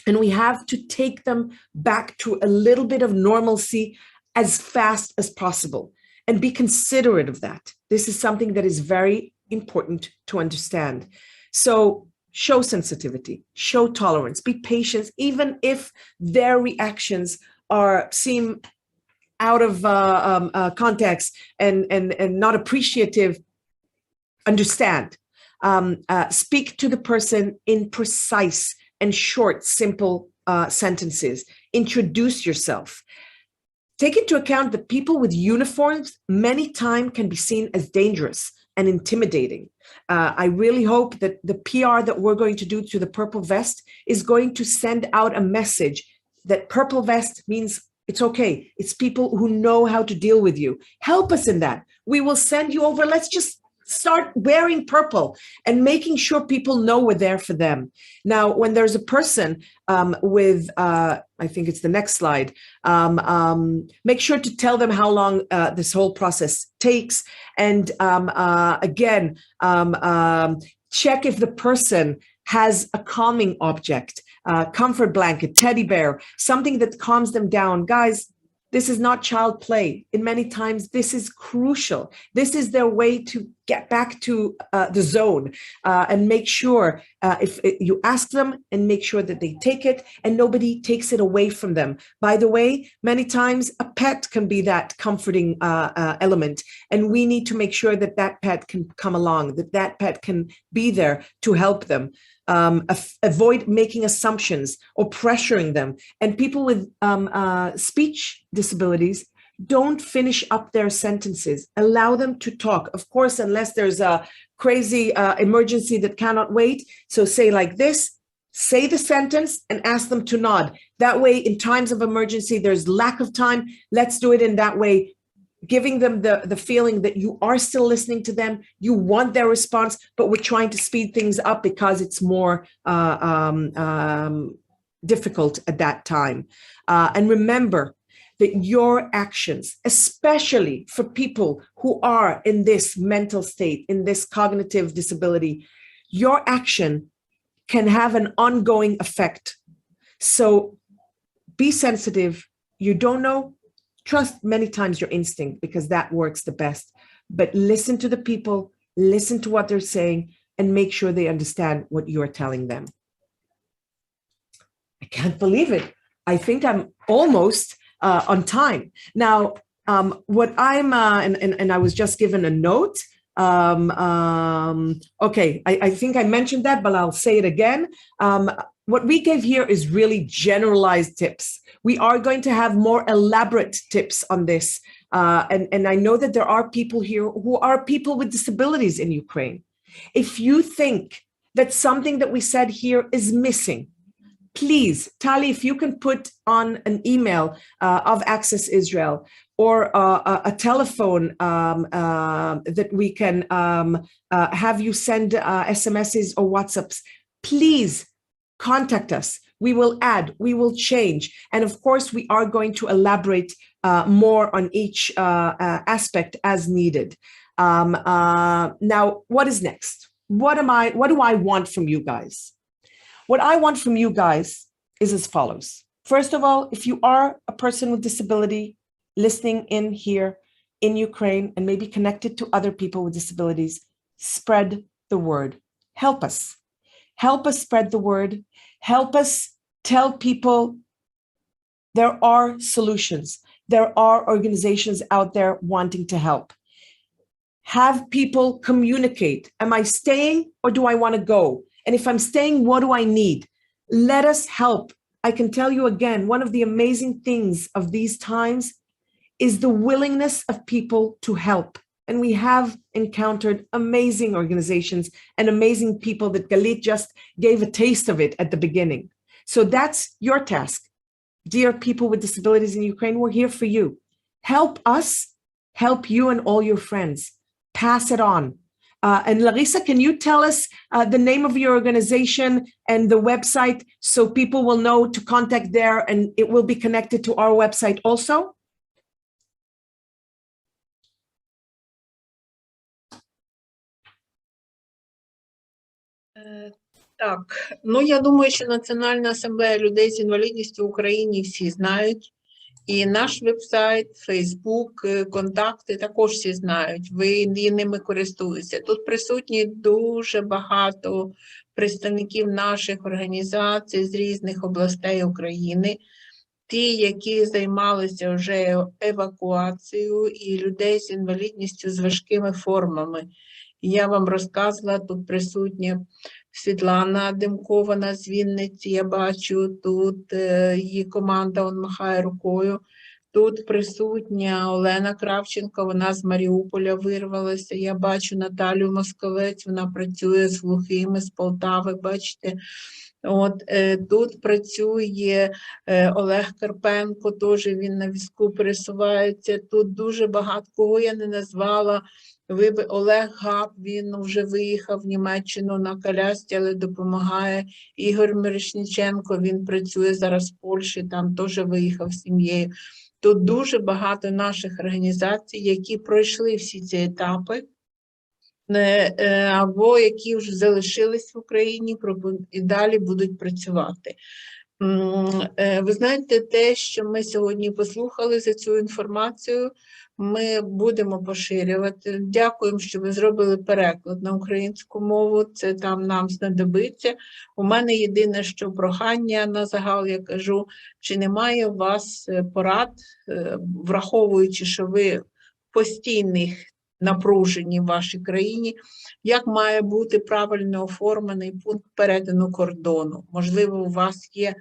And we have to take them back to a little bit of normalcy as fast as possible. And be considerate of that. This is something that is very important to understand. So show sensitivity, show tolerance, be patient, even if their reactions seem out of context and not appreciative. Understand. Speak to the person in precise and short, simple sentences. Introduce yourself. Take into account that people with uniforms many times can be seen as dangerous and intimidating. I really hope that the PR that we're going to do to the Purple Vest is going to send out a message that Purple Vest means it's okay. It's people who know how to deal with you. Help us in that. We will send you over. Let's just start wearing purple and making sure people know we're there for them. Now, when there's a person with, I think it's the next slide, make sure to tell them how long this whole process takes. And again, check if the person has a calming object, comfort blanket, teddy bear, something that calms them down. Guys, this is not child play. In many times, this is crucial. This is their way to get back to the zone, and make sure you ask them and make sure that they take it and nobody takes it away from them. By the way, many times a pet can be that comforting element, and we need to make sure that that pet can come along, that pet can be there to help them. Avoid making assumptions or pressuring them. And people with speech disabilities, don't finish up their sentences. Allow them to talk. Of course, unless there's a crazy emergency that cannot wait. So say like this, say the sentence and ask them to nod. That way, in times of emergency, there's lack of time. Let's do it in that way, giving them the feeling that you are still listening to them, you want their response, but we're trying to speed things up because it's more difficult at that time. And remember that your actions, especially for people who are in this mental state, in this cognitive disability, your action can have an ongoing effect. So be sensitive. You don't know, trust many times your instinct because that works the best. but listen to the people, listen to what they're saying, and make sure they understand what you're telling them. I can't believe it. I think I'm almost on time. Now, what I'm, and I was just given a note. Okay, I think I mentioned that, but I'll say it again. What we gave here is really generalized tips. We are going to have more elaborate tips on this. And I know that there are people here who are people with disabilities in Ukraine. If you think that something that we said here is missing, please, Tali, if you can put on an email of Access Israel or a telephone that we can have you send SMSs or WhatsApps, please contact us. We will add, we will change. And of course, we are going to elaborate more on each aspect as needed. Now, what is next? What do I want from you guys? What I want from you guys is as follows. First of all, if you are a person with disability listening in here in Ukraine and maybe connected to other people with disabilities, spread the word. Help us. Help us spread the word. Help us tell people there are solutions. There are organizations out there wanting to help. Have people communicate. Am I staying or do I want to go? And if I'm staying, what do I need? Let us help. I can tell you again, one of the amazing things of these times is the willingness of people to help. And we have encountered amazing organizations and amazing people that Galit just gave a taste of it at the beginning. So that's your task. Dear people with disabilities in Ukraine, we're here for you. Help us, help you and all your friends. Pass it on. And Larisa, can you tell us the name of your organization and the website so people will know to contact there and it will be connected to our website also? Так, ну я думаю, що Національна асамблея людей з інвалідністю в Україні всі знають. І наш веб-сайт, Фейсбук, контакти також всі знають, ви ними користуєтеся. Тут присутні дуже багато представників наших організацій з різних областей України, ті, які займалися вже евакуацією і людей з інвалідністю з важкими формами. Я вам розказувала, тут присутня Світлана Демкована з Вінниці, я бачу, тут її команда, он махає рукою. Тут присутня Олена Кравченко, вона з Маріуполя вирвалася. Я бачу Наталію Московець, вона працює з глухими, з Полтави, бачите. От, тут працює Олег Карпенко, теж він на візку пересувається. Тут дуже багато, кого я не назвала. Олег Габ, він вже виїхав в Німеччину на колясці, але допомагає. Ігор Мирошниченко, він працює зараз в Польщі, там теж виїхав з сім'єю. Тут дуже багато наших організацій, які пройшли всі ці етапи, або які вже залишились в Україні і далі будуть працювати. Ви знаєте, те, що ми сьогодні послухали за цю інформацію, ми будемо поширювати. Дякуємо, що ви зробили переклад на українську мову, це там нам знадобиться. У мене єдине, що прохання на загал, я кажу, чи немає у вас порад, враховуючи, що ви постійних напружені в вашій країні, як має бути правильно оформлений пункт перетину кордону? Можливо, у вас є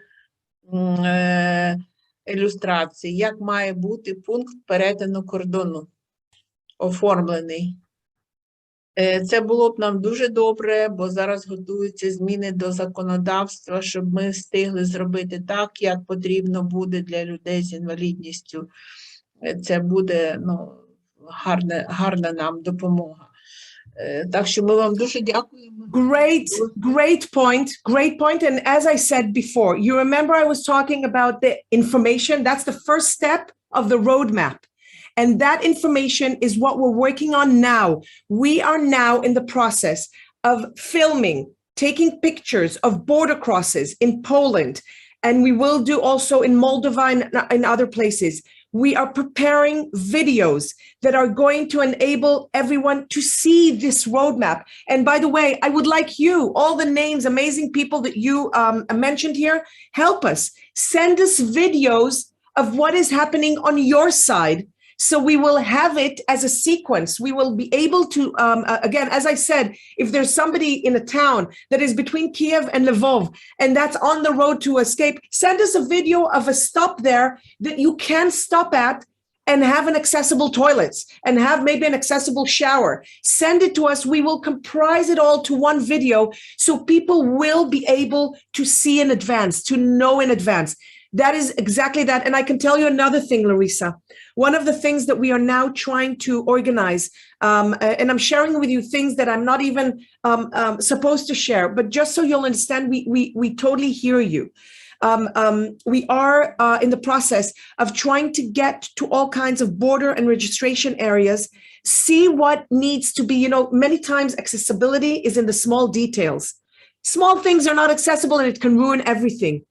ілюстрації, як має бути пункт перетину кордону оформлений. Це було б нам дуже добре, бо зараз готуються зміни до законодавства, щоб ми встигли зробити так, як потрібно буде для людей з інвалідністю. Це буде, ну, гарна нам допомога. Так що ми вам дуже дякуємо. Great point. And as I said before, you remember I was talking about the information? That's the first step of the roadmap. And that information is what we're working on now. We are now in the process of filming, taking pictures of border crosses in Poland. And we will do also in Moldova and in other places. we are preparing videos that are going to enable everyone to see this roadmap. And by the way, I would like you, all the names, amazing people that you mentioned here, help us. Send us videos of what is happening on your side. So we will have it as a sequence. We will be able to, again, as I said, if there's somebody in a town that is between Kiev and Lvov, and that's on the road to escape, send us a video of a stop there that you can stop at and have an accessible toilets and have maybe an accessible shower. Send it to us. We will comprise it all to one video so people will be able to see in advance, to know in advance. That is exactly that. And I can tell you another thing, Larisa. One of the things that we are now trying to organize, and I'm sharing with you things that I'm not even supposed to share, but just so you'll understand, we totally hear you. We are in the process of trying to get to all kinds of border and registration areas, see what needs to be, many times accessibility is in the small details. Small things are not accessible and it can ruin everything.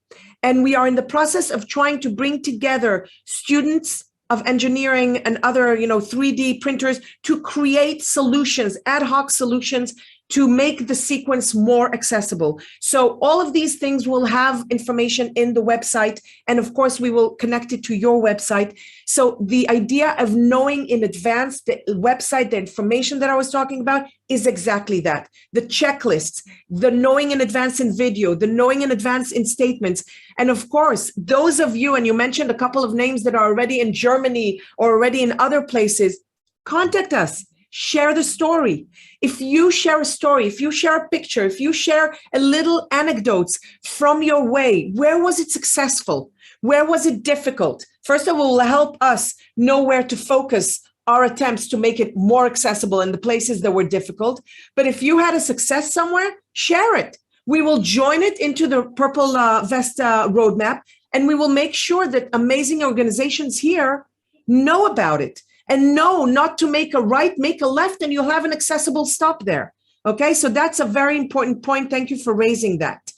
And we are in the process of trying to bring together students of engineering and other, 3D printers to create solutions, ad hoc solutions to make the sequence more accessible. So all of these things will have information in the website. And of course, we will connect it to your website. So the idea of knowing in advance the website, the information that I was talking about is exactly that. The checklists, the knowing in advance in video, the knowing in advance in statements. And of course, those of you, and you mentioned a couple of names that are already in Germany or already in other places, contact us. Share the story. If you share a story, if you share a picture, if you share a little anecdotes from your way, where was it successful? Where was it difficult? First of all, it will help us know where to focus our attempts to make it more accessible in the places that were difficult. But if you had a success somewhere, share it. We will join it into the Purple Vest roadmap, and we will make sure that amazing organizations here know about it. And know not to make a right, make a left, and you'll have an accessible stop there. Okay, so that's a very important point. Thank you for raising that.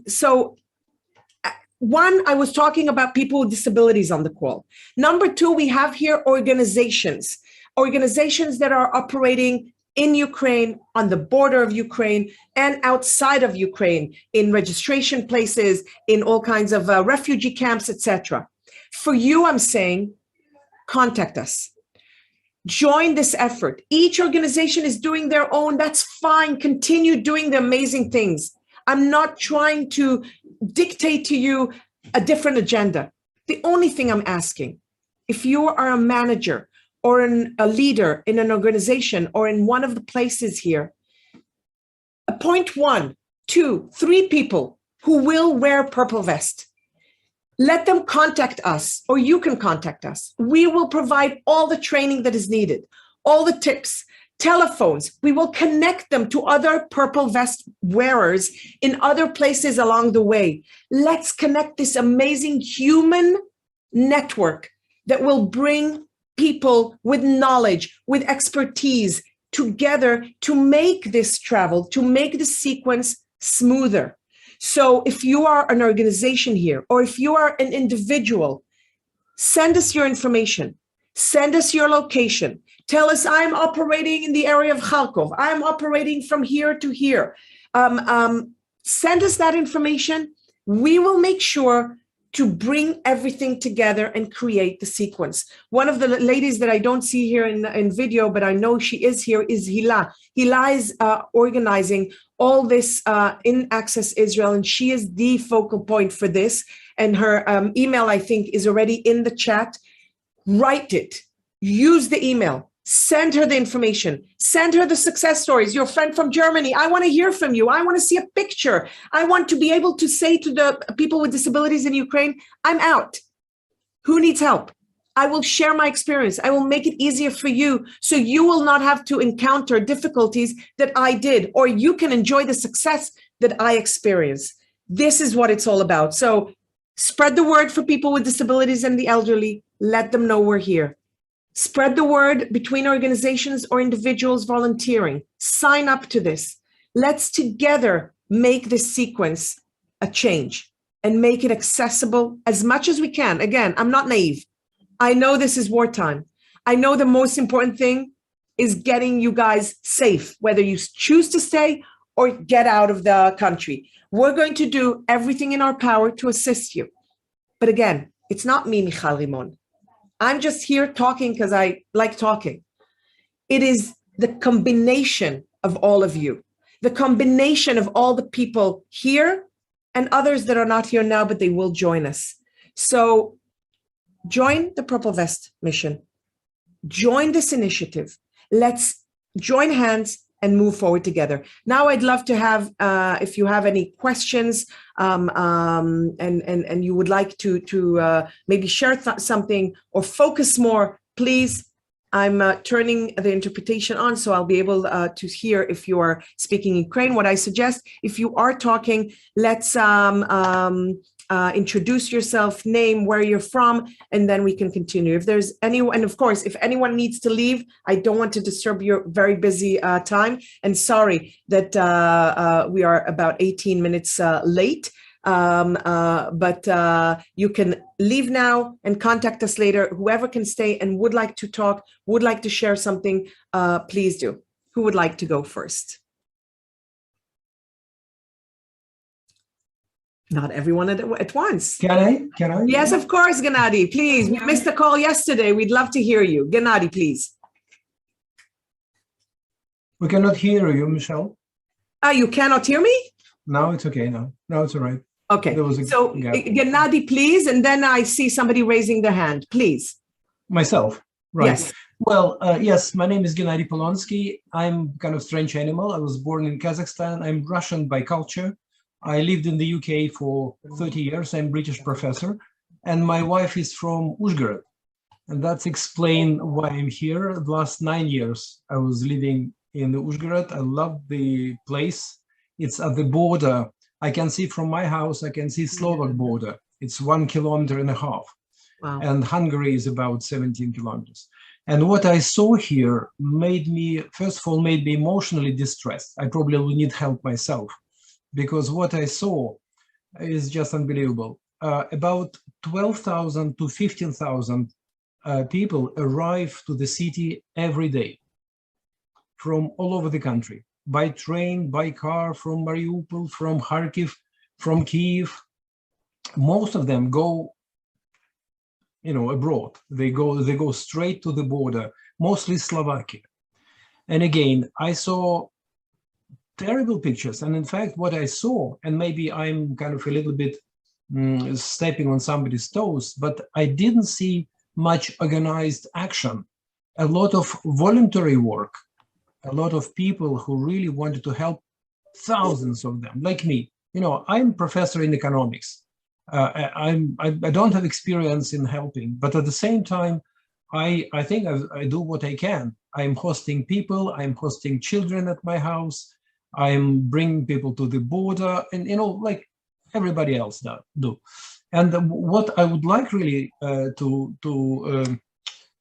So one, I was talking about people with disabilities on the call. Number two, we have here organizations that are operating in Ukraine, on the border of Ukraine, and outside of Ukraine, in registration places, in all kinds of refugee camps, etc. For you, I'm saying, contact us. Join this effort. Each organization is doing their own. That's fine. Continue doing the amazing things. I'm not trying to dictate to you a different agenda. The only thing I'm asking, if you are a manager or a leader in an organization or in one of the places here, appoint 1, 2, 3 people who will wear purple vest. Let them contact us, or you can contact us. We will provide all the training that is needed, all the tips, telephones. We will connect them to other purple vest wearers in other places along the way. Let's connect this amazing human network that will bring people with knowledge, with expertise together to make this travel, to make the sequence smoother. So if you are an organization here, or if you are an individual, send us your information, send us your location. Tell us, I'm operating in the area of Kharkov. I'm operating from here to here. Send us that information. We will make sure to bring everything together and create the sequence. One of the ladies that I don't see here in video, but I know she is here, is Hila. Hila is organizing all this in Access Israel, and she is the focal point for this. And her email, I think, is already in the chat. Write it. Use the email. Send her the information. Send her the success stories. Your friend from Germany, I want to hear from you. I want to see a picture. I want to be able to say to the people with disabilities in Ukraine, I'm out. Who needs help? I will share my experience. I will make it easier for you so you will not have to encounter difficulties that I did, or you can enjoy the success that I experienced. This is what it's all about. So spread the word for people with disabilities and the elderly. Let them know we're here. Spread the word between organizations or individuals volunteering. Sign up to this. Let's together make this sequence a change and make it accessible as much as we can. Again, I'm not naive. I know this is wartime. I know the most important thing is getting you guys safe, whether you choose to stay or get out of the country. We're going to do everything in our power to assist you. But again, it's not me, Michal Rimon. I'm just here talking because I like talking. It is the combination of all of you, the combination of all the people here and others that are not here now, but they will join us. So join the Purple Vest mission. Join this initiative. Let's join hands and move forward together. Now I'd love to have, if you have any questions and you would like to maybe share something or focus more, please. I'm turning the interpretation on, so I'll be able to hear if you are speaking Ukraine. What I suggest, if you are talking, let's introduce yourself, name, where you're from, and then we can continue. If there's anyone, and of course, if anyone needs to leave, I don't want to disturb your very busy time. And sorry that we are about 18 minutes late. But you can leave now and contact us later. Whoever can stay and would like to talk, would like to share something, please do. Who would like to go first? Not everyone at once. Can I? Yes, of course, Gennady, please. We missed the call yesterday. We'd love to hear you. Gennady, please. We cannot hear you, Michelle. You cannot hear me? No, it's okay now. No, it's all right. Okay, so Gennady, please, and then I see somebody raising their hand, please. Myself, right. Yes. Well, yes, my name is Gennady Polonski. I'm kind of strange animal. I was born in Kazakhstan. I'm Russian by culture. I lived in the UK for 30 years. I'm British professor. And my wife is from Uzhgorod. And that's explain why I'm here. The last 9 years, I was living in Uzhgorod. I love the place. It's at the border. I can see from my house, I can see Slovak border. It's 1.5 kilometers. Wow. And Hungary is about 17 kilometers. And what I saw here made me, first of all, made me emotionally distressed. I probably will need help myself because what I saw is just unbelievable. About 12,000 to 15,000 people arrive to the city every day from all over the country. By train, by car, from Mariupol, from Kharkiv, from Kyiv. Most of them go, abroad. They go straight to the border, mostly Slovakia. And again, I saw terrible pictures. And in fact, what I saw, and maybe I'm kind of a little bit stepping on somebody's toes, but I didn't see much organized action. A lot of voluntary work. A lot of people who really wanted to help, thousands of them, like me. I'm professor in economics. I don't have experience in helping, but at the same time, I think I do what I can. I'm hosting people, I'm hosting children at my house, I'm bringing people to the border, and like everybody else do. And what I would like really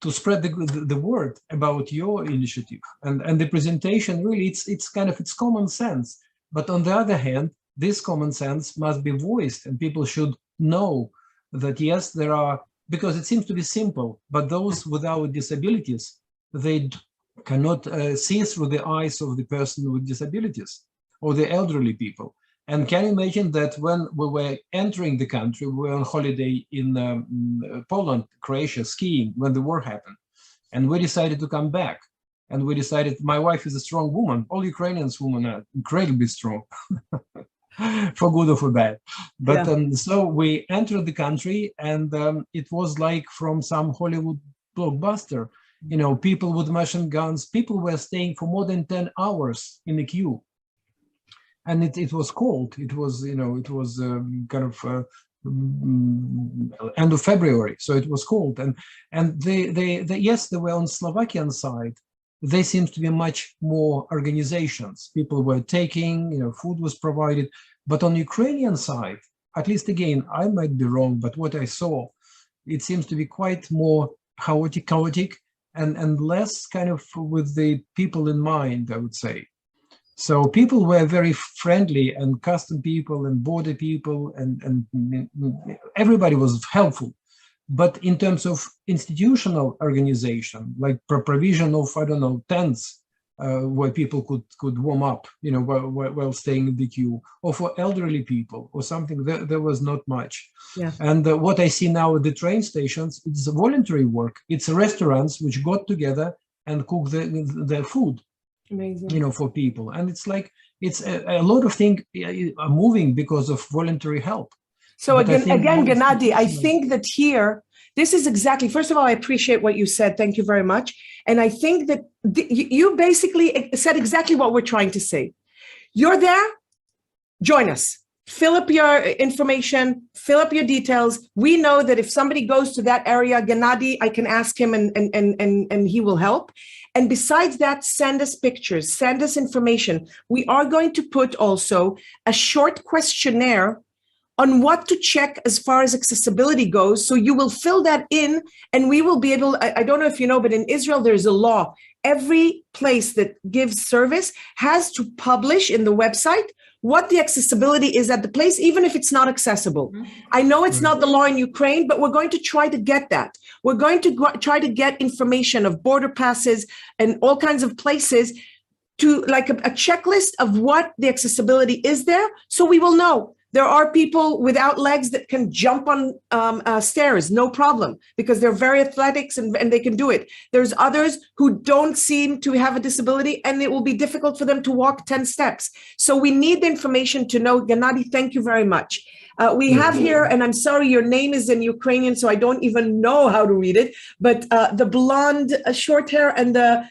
to spread the word about your initiative and the presentation, really, it's common sense. But on the other hand, this common sense must be voiced, and people should know that yes, there are, because it seems to be simple, but those without disabilities, they cannot see through the eyes of the person with disabilities or the elderly people. And can you imagine that when we were entering the country, we were on holiday in Poland, Croatia, skiing when the war happened. And we decided to come back. And we decided, my wife is a strong woman. All Ukrainian women are incredibly strong, for good or for bad. But so we entered the country, and it was like from some Hollywood blockbuster. People with machine guns, people were staying for more than 10 hours in the queue. And it was cold. It was, it was kind of end of February, so it was cold. And yes, they were on Slovakian side. There seems to be much more organizations. People were taking, food was provided. But on Ukrainian side, at least again, I might be wrong, but what I saw, it seems to be quite more chaotic and less kind of with the people in mind, I would say. So people were very friendly, and custom people and border people, and everybody was helpful. But in terms of institutional organization, like provision of, I don't know, tents where people could warm up, you know, while staying in the queue, or for elderly people or something, there was not much. Yeah. And what I see now at the train stations, it's voluntary work. It's restaurants which got together and cook their food. Amazing. You know, for people. And it's like, it's a lot of things are moving because of voluntary help. So But again, Gennady, I think that here, this is exactly, first of all, I appreciate what you said. Thank you very much. And I think that you basically said exactly what we're trying to say. You're there, join us. Fill up your information, fill up your details. We know that if somebody goes to that area, Gennady, I can ask him and he will help. And besides that, send us pictures, send us information. We are going to put also a short questionnaire on what to check as far as accessibility goes. So you will fill that in and we will be able, I don't know if you know, but in Israel, there's a law. Every place that gives service has to publish in the website what the accessibility is at the place, even if it's not accessible. I know it's not the law in Ukraine, but we're going to try to get that. We're going to try to get information of border passes and all kinds of places to like a checklist of what the accessibility is there, so we will know. There are people without legs that can jump on stairs, no problem, because they're very athletic and they can do it. There's others who don't seem to have a disability and it will be difficult for them to walk 10 steps. So we need the information to know. Gennady, thank you very much. We have here, and I'm sorry, your name is in Ukrainian, so I don't even know how to read it, but the blonde short hair and the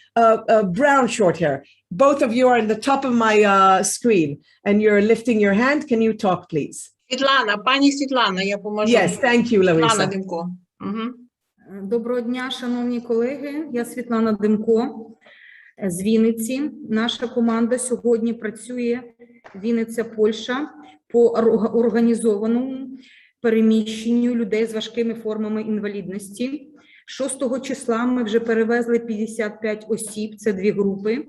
brown short hair. Both of you are in the top of my screen and you're lifting your hand. Can you talk, please? Світлана, пані Світлана, я поможу. Yes, thank you, Світлана Larisa. Демко. Доброго дня, шановні колеги. Я Світлана Демко з Вінниці. Наша команда сьогодні працює Вінниця, Польща по організованому переміщенню людей з важкими формами інвалідності. 6 числа ми вже перевезли 55 осіб, це 2 групи.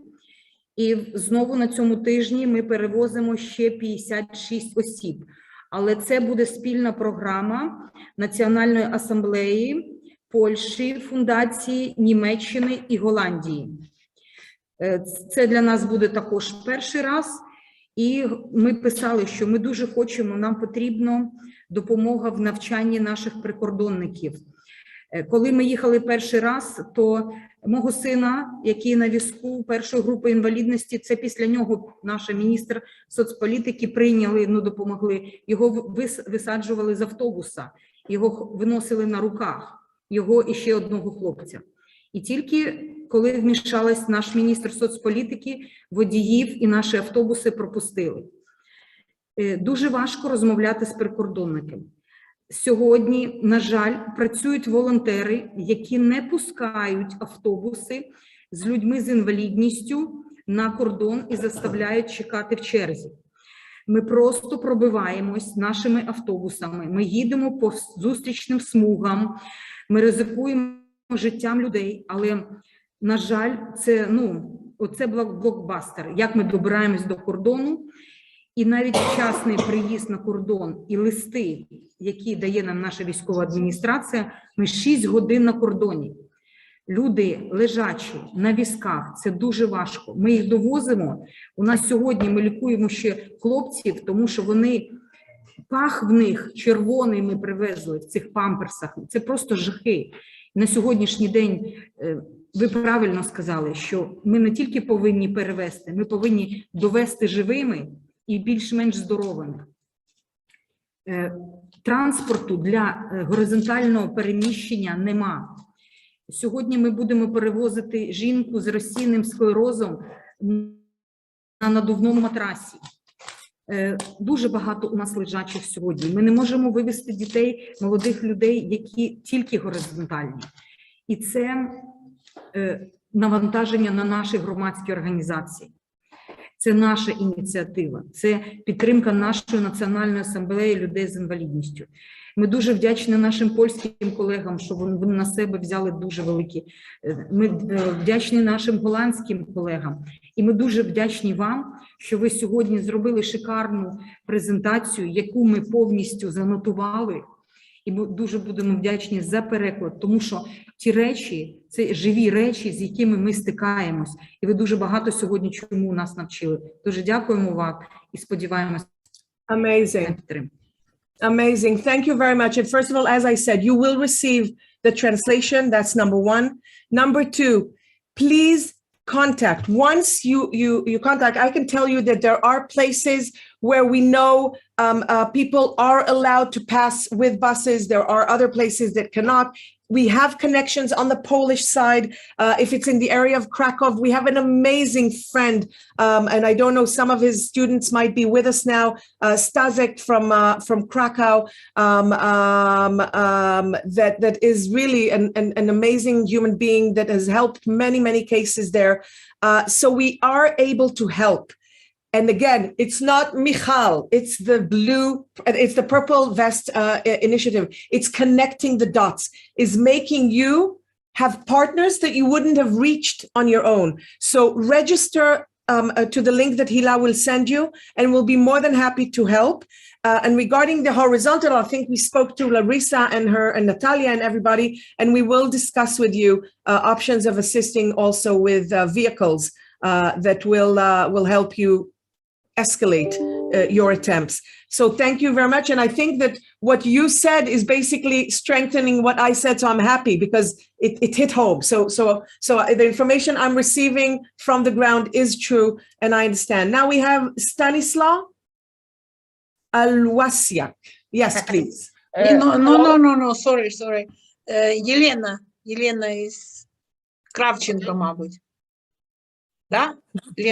І знову на цьому тижні ми перевозимо ще 56 осіб. Але це буде спільна програма Національної асамблеї, Польщі, Фундації, Німеччини і Голландії. Це для нас буде також перший раз. І ми писали, що ми дуже хочемо, нам потрібна допомога в навчанні наших прикордонників. Коли ми їхали перший раз, то мого сина, який на візку першої групи інвалідності, це після нього наш міністр соцполітики прийняли, допомогли. Його висаджували з автобуса, його виносили на руках, його і ще одного хлопця. І тільки коли вмішалась наш міністр соцполітики, водіїв і наші автобуси пропустили. Дуже важко розмовляти з прикордонниками. Сьогодні, на жаль, працюють волонтери, які не пускають автобуси з людьми з інвалідністю на кордон і заставляють чекати в черзі. Ми просто пробиваємось нашими автобусами, ми їдемо по зустрічним смугам, ми ризикуємо життям людей, але, на жаль, це, оце блокбастер, як ми добираємось до кордону. І навіть вчасний приїзд на кордон і листи, які дає нам наша військова адміністрація, ми 6 годин на кордоні. Люди лежачі на візках, це дуже важко. Ми їх довозимо. У нас сьогодні ми лікуємо ще хлопців, тому що вони, пах в них червоний ми привезли в цих памперсах. Це просто жахи. На сьогоднішній день ви правильно сказали, що ми не тільки повинні перевезти, ми повинні довести живими і більш-менш здоровими. Транспорту для горизонтального переміщення нема. Сьогодні ми будемо перевозити жінку з розсійним склерозом на надувному матрасі. Дуже багато у нас лежачих сьогодні. Ми не можемо вивезти дітей, молодих людей, які тільки горизонтальні. І це навантаження на наші громадські організації. Це наша ініціатива, це підтримка нашої Національної асамблеї людей з інвалідністю. Ми дуже вдячні нашим польським колегам, що вони на себе взяли дуже великі. Ми вдячні нашим голландським колегам. І ми дуже вдячні вам, що ви сьогодні зробили шикарну презентацію, яку ми повністю занотували. і дуже будемо вдячні за переклад, тому що ті речі, це живі речі, з якими ми стикаємось. І ви дуже багато сьогодні чому нас навчили. Дуже дякуємо вам і сподіваємося на підтримку. Amazing. Thank you very much. And first of all, as I said, you will receive the translation. That's number one. Number two, please contact. Once you contact, I can tell you that there are places where we know people are allowed to pass with buses. There are other places that cannot. We have connections on the Polish side. If it's in the area of Krakow, we have an amazing friend, and I don't know, some of his students might be with us now, Stasek from Krakow, that is really an amazing human being that has helped many cases there. So we are able to help. And again, it's not Michal, it's the purple vest initiative. It's connecting the dots, is making you have partners that you wouldn't have reached on your own. So register to the link that Hila will send you, and we'll be more than happy to help. And regarding the horizontal, I think we spoke to Larisa and Natalia and everybody, and we will discuss with you options of assisting also with vehicles that will help you escalate your attempts. So thank you very much. And I think that what you said is basically strengthening what I said. So I'm happy because it hit home. So the information I'm receiving from the ground is true, and I understand. Now we have Stanislav Alwasiak. Yes, please. No, sorry. Yelena is Kravchenko, мабуть. Да?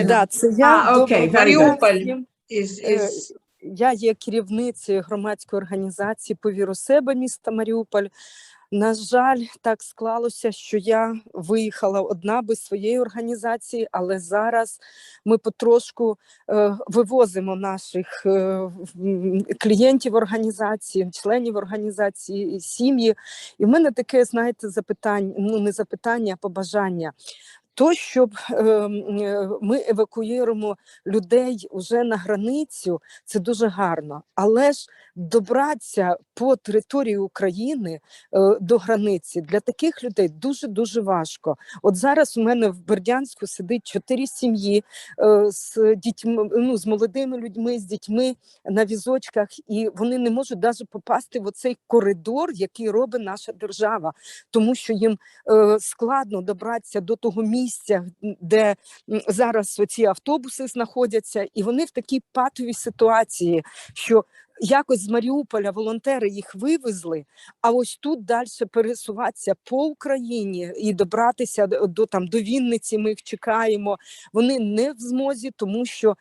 Да, це я. Okay, Маріуполь. Я є керівницею громадської організації «Повір у себе» міста Маріуполь. На жаль, так склалося, що я виїхала одна без своєї організації, але зараз ми потрошку вивозимо наших клієнтів організації, членів організації, сім'ї. І в мене таке, знаєте, запитання, ну не запитання, а побажання. То, щоб ми евакуюємо людей уже на границю, це дуже гарно. Але ж добратися по території України до границі для таких людей дуже-дуже важко. От зараз у мене в Бердянську сидить 4 сім'ї з дітьми, ну, з молодими людьми, з дітьми на візочках, і вони не можуть навіть попасти в оцей коридор, який робить наша держава, тому що їм складно добратися до того місця, де зараз оці автобуси знаходяться, і вони в такій патовій ситуації, що якось з Маріуполя волонтери їх вивезли, а ось тут далі пересуватися по Україні і добратися до Вінниці, ми їх чекаємо, вони не в змозі, тому що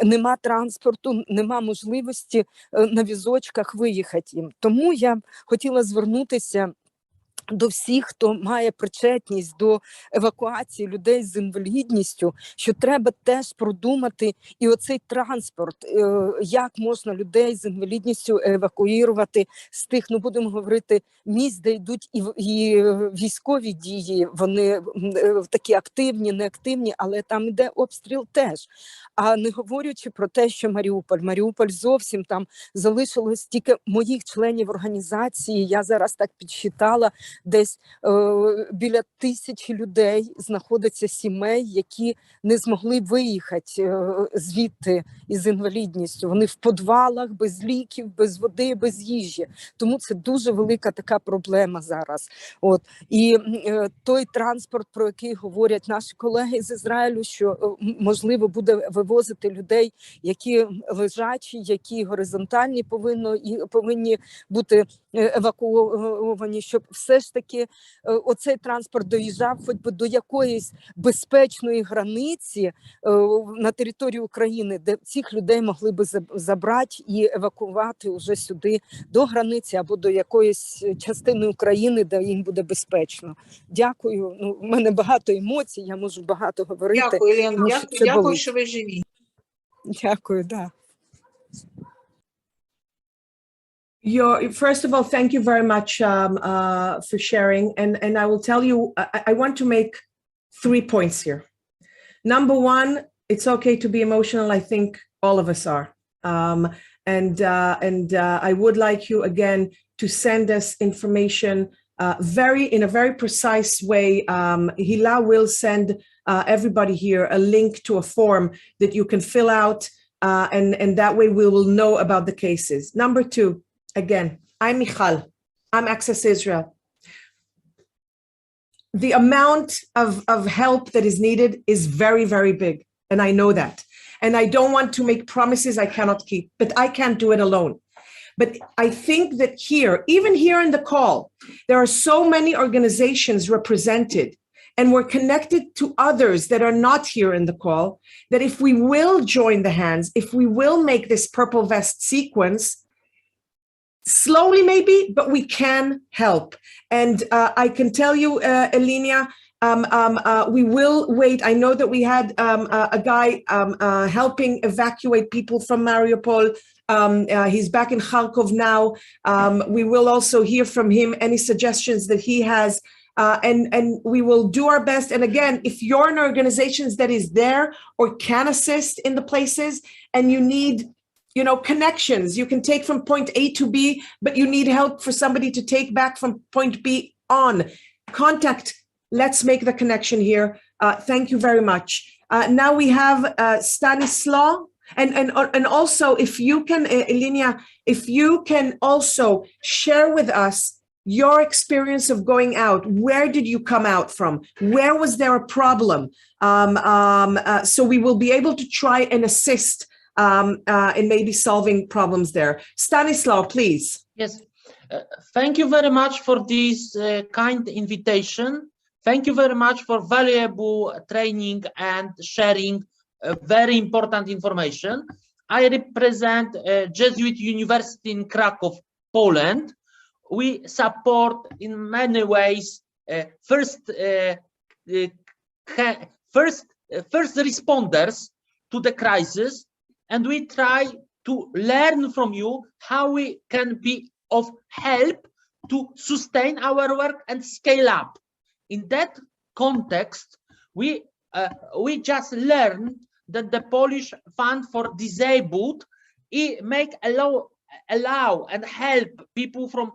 нема транспорту, нема можливості на візочках виїхати їм. Тому я хотіла звернутися до всіх, хто має причетність до евакуації людей з інвалідністю, що треба теж продумати і оцей транспорт, як можна людей з інвалідністю евакуювати з тих, ну будемо говорити, місць, де йдуть і військові дії, вони такі активні, неактивні, але там йде обстріл теж. А не говорячи про те, що Маріуполь зовсім там залишилось тільки моїх членів організації, я зараз так підсчитала, десь біля 1000 людей знаходиться сімей, які не змогли виїхати звідти із інвалідністю. Вони в підвалах, без ліків, без води, без їжі. Тому це дуже велика така проблема зараз. От. І той транспорт, про який говорять наші колеги з Ізраїлю, що можливо буде вивозити людей, які лежачі, які горизонтальні повинні бути евакуовані, щоб все ж таки оцей транспорт доїжджав хоч би до якоїсь безпечної границі на території України, де цих людей могли би забрати і евакуювати вже сюди до границі або до якоїсь частини України, де їм буде безпечно. Дякую. Ну, в мене багато емоцій, я можу багато говорити. Дякую, Єлена. Дякую, що ви живі. Дякую, да. First of all, thank you very much for sharing. And I will tell you, I want to make 3 points here. Number one, it's okay to be emotional. I think all of us are. And I would like you, again, to send us information in a very precise way. Hila will send everybody here a link to a form that you can fill out, and that way we will know about the cases. Number two, again, I'm Michal. I'm Access Israel. The amount of help that is needed is very, very big, and I know that. And I don't want to make promises I cannot keep, but I can't do it alone. But I think that here, even here in the call, there are so many organizations represented, and we're connected to others that are not here in the call, that if we will join the hands, if we will make this purple vest sequence, slowly maybe, but we can help. And I can tell you, Yelena, we will wait. I know that we had a guy helping evacuate people from Mariupol. He's back in Kharkov now. We will also hear from him any suggestions that he has, and we will do our best. And again, if you're in organizations that is there or can assist in the places, and you need, connections, you can take from point A to B, but you need help for somebody to take back from point B on. Contact. Let's make the connection here. Thank you very much. Now we have Stanislav. And also, if you can, Yelena, if you can also share with us your experience of going out. Where did you come out from? Where was there a problem? So we will be able to try and assist in maybe solving problems there. Stanislav, please. Yes. Thank you very much for this kind invitation. Thank you very much for valuable training and sharing very important information. I represent Jesuit University in Krakow, Poland. We support in many ways first responders to the crisis, and we try to learn from you how we can be of help to sustain our work and scale up. In that context, we just learned that the Polish Fund for Disabled allow and help people from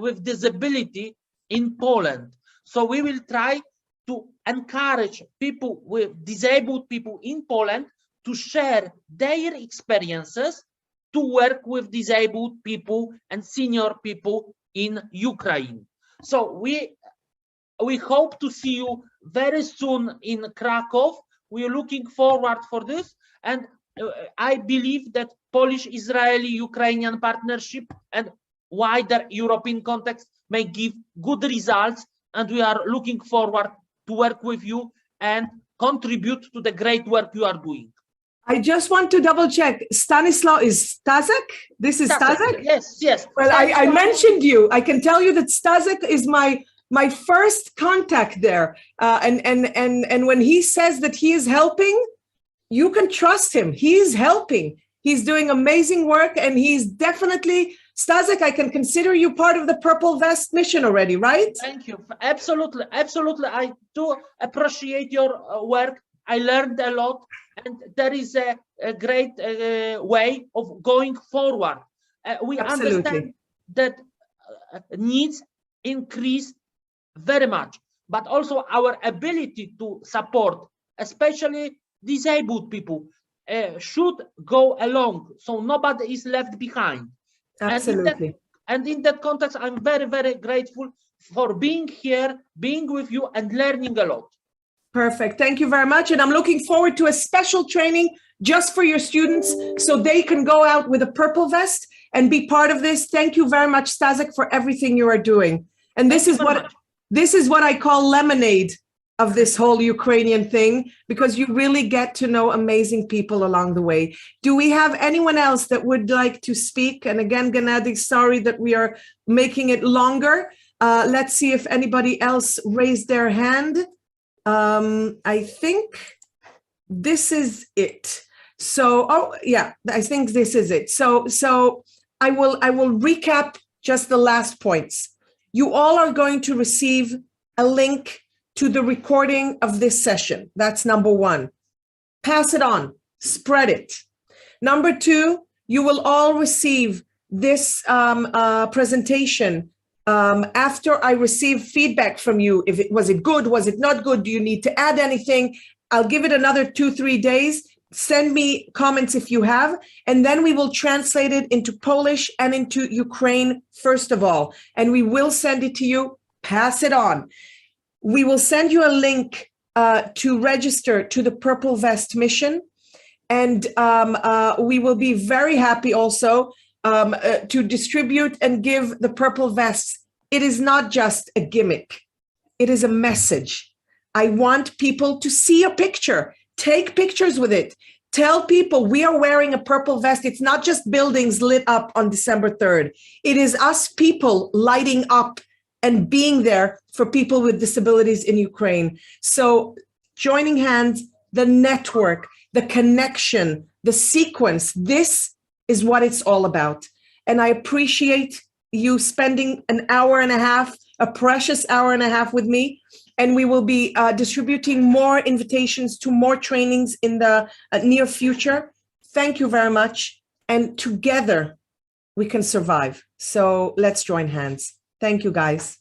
with disability in Poland. So we will try to encourage people with disabled people in Poland to share their experiences to work with disabled people and senior people in Ukraine. So we hope to see you very soon in Krakow. We are looking forward for this, and I believe that Polish-Israeli-Ukrainian partnership and wider European context may give good results, and we are looking forward to work with you and contribute to the great work you are doing. I just want to double check. Stanislav is Staszek? This is Staszek? Yes, yes. Well, I mentioned you. I can tell you that Staszek is my first contact there. And when he says that he is helping, you can trust him. He's helping. He's doing amazing work, and he's definitely, Staszek, I can consider you part of the Purple Vest mission already, right? Thank you. Absolutely. Absolutely. I do appreciate your work. I learned a lot, and there is a great way of going forward. We understand that needs increase very much, but also our ability to support, especially disabled people, should go along, so nobody is left behind. Absolutely. And in that context, I'm very, very grateful for being here, being with you, and learning a lot. Perfect. Thank you very much. And I'm looking forward to a special training just for your students so they can go out with a purple vest and be part of this. Thank you very much, Staszek, for everything you are doing. And this is what I call lemonade of this whole Ukrainian thing, because you really get to know amazing people along the way. Do we have anyone else that would like to speak? And again, Gennady, sorry that we are making it longer. Let's see if anybody else raised their hand. I think this is it. So, oh yeah, I think this is it. So I will recap just the last points. You all are going to receive a link to the recording of this session. That's number one. Pass it on, spread it. Number two, you will all receive this presentation after I receive feedback from you. Was it good? Was it not good? Do you need to add anything? I'll give it another 2-3 days. Send me comments if you have, and then we will translate it into Polish and into Ukraine first of all, and we will send it to you. Pass it on. We will send you a link to register to the Purple Vest mission, and we will be very happy also to distribute and give the Purple Vests. It is not just a gimmick. It is a message. I want people to see a picture. Take pictures with it. Tell people we are wearing a purple vest. It's not just buildings lit up on December 3rd. It is us people lighting up and being there for people with disabilities in Ukraine. So joining hands, the network, the connection, the sequence, this is what it's all about. And I appreciate you spending an hour and a half, a precious hour and a half with me. And we will be distributing more invitations to more trainings in the near future. Thank you very much. And together we can survive. So let's join hands. Thank you, guys.